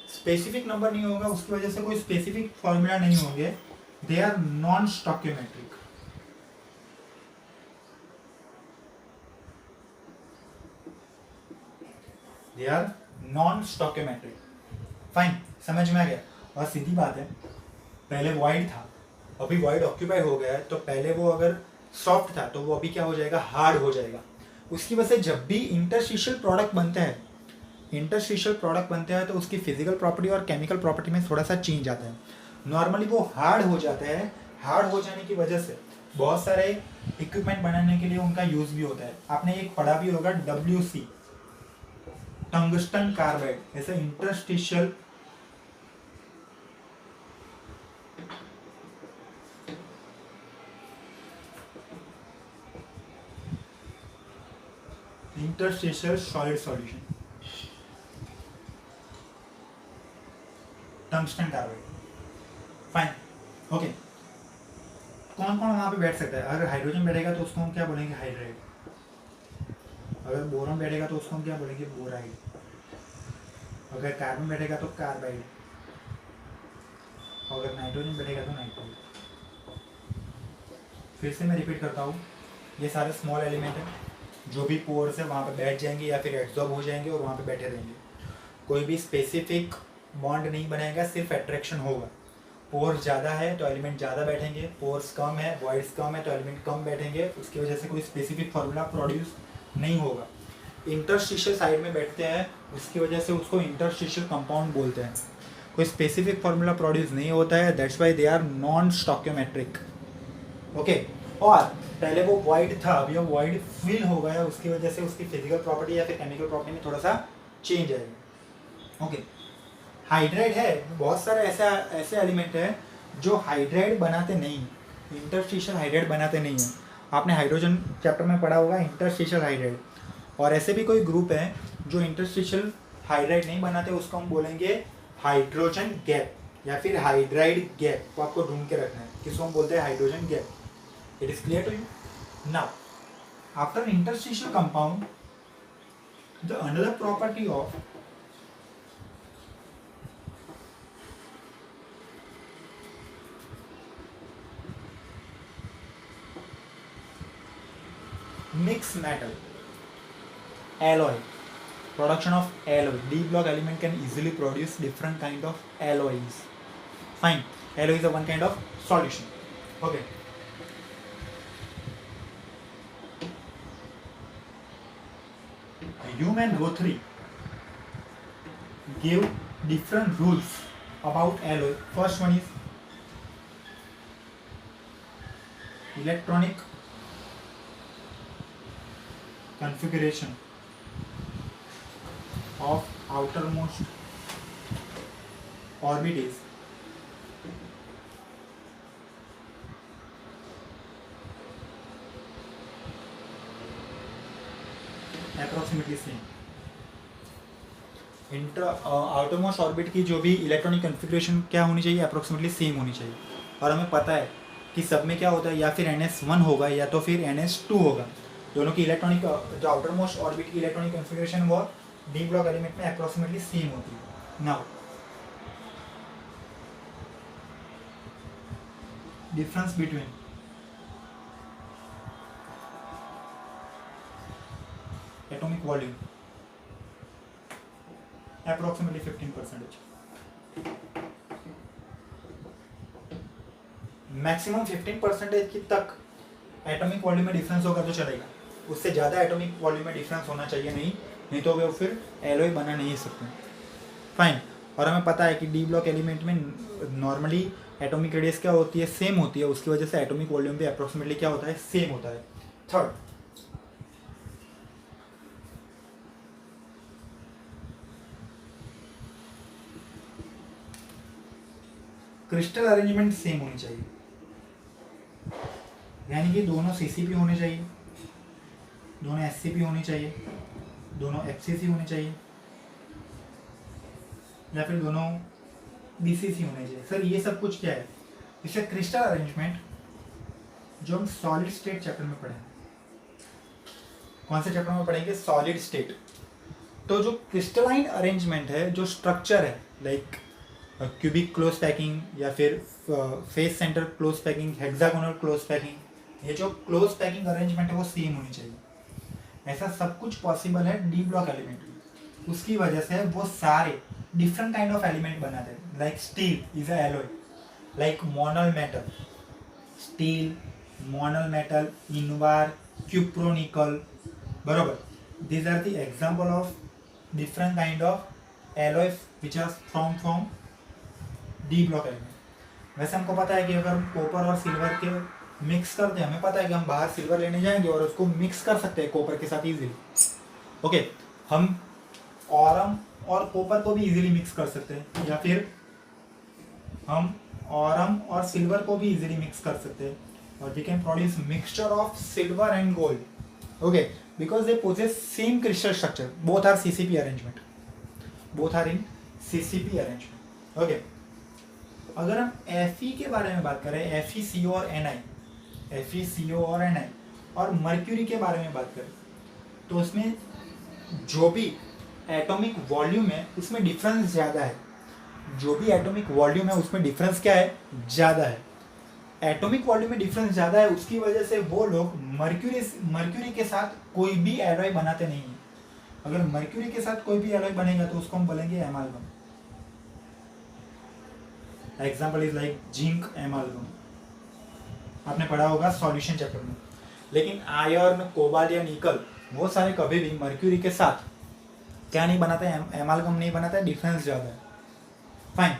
स्पेसिफिक नंबर नहीं होगा, उसकी वजह से कोई स्पेसिफिक फॉर्मूला नहीं होंगे। They are non stoichiometric. They are non stoichiometric. Fine, समझ में आ गया। और सीधी बात है, पहले वॉइड था, अभी वॉइड ऑक्यूपाई हो गया है, तो पहले वो अगर सॉफ्ट था तो वो अभी क्या हो जाएगा, हार्ड हो जाएगा। उसकी वजह से जब भी इंटरस्टिशियल प्रोडक्ट बनते हैं तो उसकी फिजिकल प्रॉपर्टी और केमिकल प्रॉपर्टी में थोड़ा सा चेंज आता है। नॉर्मली वो हार्ड हो जाते हैं, हार्ड हो जाने की वजह से बहुत सारे इक्विपमेंट बनाने के लिए उनका यूज भी होता है। आपने एक पढ़ा भी होगा, WC, टंगस्टन कार्बाइड, ऐसे interstitial solid solution, tungsten carbide. Fine, okay. कौन कौन वहां पे बैठ सकता है, अगर हाइड्रोजन बैठेगा तो उसको हम क्या बोलेंगे, हाइड्राइड। अगर बोरॉन बैठेगा तो उसको हम क्या बोलेंगे, बोराइड। अगर कार्बन बैठेगा तो कार्बाइड। अगर नाइट्रोजन बैठेगा तो नाइट्राइड। फिर से मैं रिपीट करता हूँ, ये सारे स्मॉल एलिमेंट हैं, जो भी पोर्स है वहाँ पे बैठ जाएंगे या फिर एब्जॉर्ब हो जाएंगे और वहाँ पे बैठे रहेंगे। कोई भी स्पेसिफिक बॉन्ड नहीं बनाएगा, सिर्फ अट्रैक्शन होगा। पोर्स ज़्यादा है तो एलिमेंट ज़्यादा बैठेंगे, पोर्स कम है, वॉइड्स कम है तो एलिमेंट कम बैठेंगे। उसकी वजह से कोई स्पेसिफिक फार्मूला प्रोड्यूस नहीं होगा। इंटरस्टिशियल साइड में बैठते हैं, उसकी वजह से उसको इंटरस्टिशियल कंपाउंड बोलते हैं। कोई स्पेसिफिक फार्मूला प्रोड्यूस नहीं होता है, that's why they are non stoichiometric. Okay, और पहले वो वाइड था, अभी वो वाइड फिल हो गया, उसकी वजह से उसकी फिजिकल प्रॉपर्टी या फिर केमिकल प्रॉपर्टी में थोड़ा सा चेंज आएगा। ओके, हाइड्राइड है, बहुत सारे ऐसे एलिमेंट है जो हाइड्राइड बनाते नहीं, इंटरस्टिशियल हाइड्राइड बनाते नहीं है। आपने हाइड्रोजन चैप्टर में पढ़ा होगा, इंटरस्टिशियल हाइड्राइड। और ऐसे भी कोई ग्रुप है जो इंटरस्टिशियल हाइड्राइड नहीं बनाते, उसको हम बोलेंगे हाइड्रोजन गैप या फिर हाइड्राइड गैप। तो आपको ढूंढ के रखना है किसको हम बोलते हैं, hydrogen gap. It is clear to you? Now, after interstitial compound, the another property of mixed metal, alloy, production of alloy. D block element can easily produce different kind of alloys. Fine, alloy is a one kind of solution. Okay. Hume and Guthrie gave different rules about alloy. First one is electronic configuration of outermost orbit is approximately same. Outermost orbit की जो भी electronic configuration क्या होनी चाहिए, approximately same होनी चाहिए. और हमें पता है कि सब में क्या होता है, या फिर NS1 होगा या तो फिर NS2 होगा. दोनों की इलेक्ट्रॉनिक जो आउटरमोस्ट ऑर्बिट की इलेक्ट्रॉनिक कन्फिग्रेशन वो डी ब्लॉक एलिमेंट में अप्रोक्सीमेटली सेम होती है. Now difference between atomic volume approximately 15%. Maximum 15% की तक एटॉमिक वॉल्यूम में डिफरेंस होगा तो चलेगा, उससे ज़्यादा एटॉमिक वॉल्यूम में डिफरेंस होना चाहिए नहीं तो वो फिर एलॉय बना नहीं सकते. फाइन. और हमें पता है कि डी ब्लॉक एलिमेंट में नॉर्मली एटॉमिक रेडियस क्या होती है, सेम होती है. उसकी वजह से एटॉमिक वॉल्यूम भी अप्रोक्सीमेटली क्या होता है, सेम होता है. थर्ड, क्रिस्टल अरेंजमेंट सेम होनी चाहिए, यानी कि दोनों CCP होने चाहिए, दोनों SCP होनी चाहिए, दोनों FCC होने चाहिए, या फिर दोनों BCC होने चाहिए. सर ये सब कुछ क्या है? इसे क्रिस्टल अरेंजमेंट जो हम सॉलिड स्टेट चैप्टर में पढ़े. कौन से चैप्टर में पढ़ेंगे? Solid state. तो जो क्रिस्टलाइन अरेंजमेंट है, जो स्ट्रक्चर है, लाइक क्यूबिक क्लोज पैकिंग या फिर face centre close packing, hexagonal close packing, ये जो क्लोज पैकिंग अरेंजमेंट है वो सेम होनी चाहिए. ऐसा सब कुछ पॉसिबल है डी ब्लॉक एलिमेंट में. उसकी वजह से वो सारे डिफरेंट काइंड ऑफ एलिमेंट बनाते हैं. Like steel is a alloy, like Monel metal, steel, Monel metal, Invar, cupronickel, बरोबर. These are the example of different kind of alloy which are from D block element. वैसे हमको पता है कि अगर हम कॉपर और सिल्वर के मिक्स करते हैं, हमें पता है कि हम बाहर सिल्वर लेने जाएंगे और उसको मिक्स कर सकते हैं कॉपर के साथ इजीली. ओके, हम ऑरम और कॉपर को भी इजीली मिक्स कर सकते हैं, या फिर हम ऑरम और सिल्वर को भी इजीली मिक्स कर सकते हैं. और we can produce mixture of silver and gold. Okay, because they possess same crystal structure. Both are CCP arrangement, both are in CCP arrangement. Okay, अगर हम Fe के बारे में बात करें, FeCO और Ni, FeCO और Ni, और मर्क्यूरी के बारे में बात करें, तो उसमें जो भी एटॉमिक वॉल्यूम है उसमें डिफरेंस ज़्यादा है. जो भी एटॉमिक वॉल्यूम है उसमें डिफरेंस क्या है, ज़्यादा है. एटॉमिक वॉल्यूम में डिफरेंस ज़्यादा है, उसकी वजह से वो लोग मर्क्यूरी के साथ कोई भी एलॉय बनाते नहीं हैं. अगर मर्क्यूरी के साथ कोई भी एलॉय बनेगा तो उसको हम बोलेंगे एमाल्गम. एग्जाम्पल इज लाइक जिंक एमाल्गम, आपने पढ़ा होगा सॉल्यूशन चैप्टर में. लेकिन आयरन, कोबाल्ट या निकल, वो सारे कभी भी मर्क्यूरी के साथ क्या नहीं बनाते हैं, एमाल्गम नहीं बनाता है. डिफरेंस ज़्यादा है. फाइन.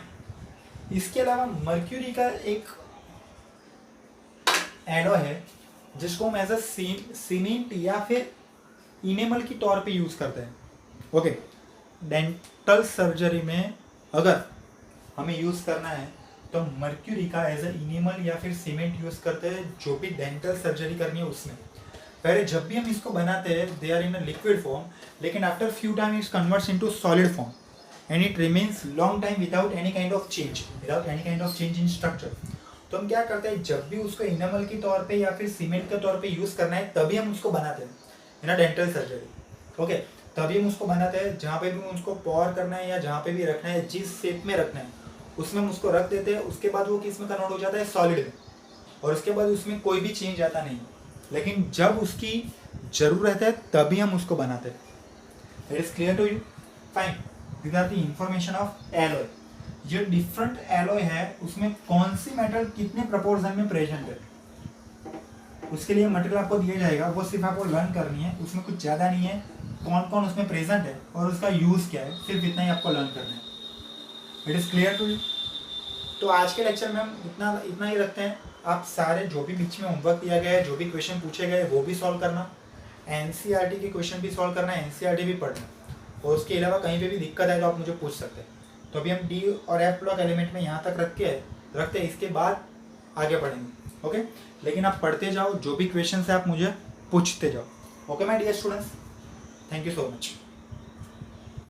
इसके अलावा मर्क्यूरी का एक एलॉय है जिसको हम एज अ सीमेंट या फिर इनेमल की तौर पे यूज़ करते हैं. ओके, डेंटल सर्जरी में अगर हमें यूज़ करना है तो मर्क्यूरी का एज अ इनेमल या फिर सीमेंट यूज़ करते हैं. जो भी डेंटल सर्जरी करनी है उसमें पहले जब भी हम इसको बनाते हैं they are in a liquid form, लेकिन after few time it's converts into solid form and it remains long time without any kind of change in structure. तो हम क्या करते हैं, जब भी उसको इनेमल के तौर पे या फिर सीमेंट के तौर पे यूज़ करना है तभी हम उसको बनाते हैं इन अ डेंटल सर्जरी. ओके, तभी हम उसको बनाते हैं. जहाँ पे भी उसको पॉर करना है या जहाँ पे भी रखना है, जिस शेप में रखना है उसमें हम उसको रख देते हैं. उसके बाद वो किस में कन्वर्ट हो जाता है, सॉलिड में, और उसके बाद उसमें कोई भी चेंज आता नहीं. लेकिन जब उसकी ज़रूरत है तभी हम उसको बनाते हैं. It is clear to you? Fine. These are the information of alloy. जो डिफरेंट एलॉय है उसमें कौन सी मेटल कितने प्रपोर्शन में प्रेजेंट है, उसके लिए मटेरियल आपको दिया जाएगा, वो सिर्फ आपको लर्न करनी है, उसमें कुछ ज़्यादा नहीं है, कौन कौन उसमें प्रेजेंट है और उसका यूज़ क्या है, सिर्फ इतना ही आपको लर्न करना है। It is clear to you? तो आज के लेक्चर में हम इतना ही रखते हैं। आप सारे जो भी बीच में होमवर्क दिया गया है, जो भी क्वेश्चन पूछे गए वो भी सॉल्व करना, एनसीईआरटी के क्वेश्चन भी सॉल्व करना, एनसीईआरटी भी पढ़ना, और उसके अलावा कहीं पे भी दिक्कत है तो आप मुझे पूछ सकते हैं। तो अभी हम डी और एफ ब्लॉक एलिमेंट में यहाँ तक रखते हैं, इसके बाद आगे बढ़ेंगे। ओके, लेकिन आप पढ़ते जाओ, जो भी क्वेश्चन है आप मुझे पूछते जाओ। Okay my dear students, thank you so much.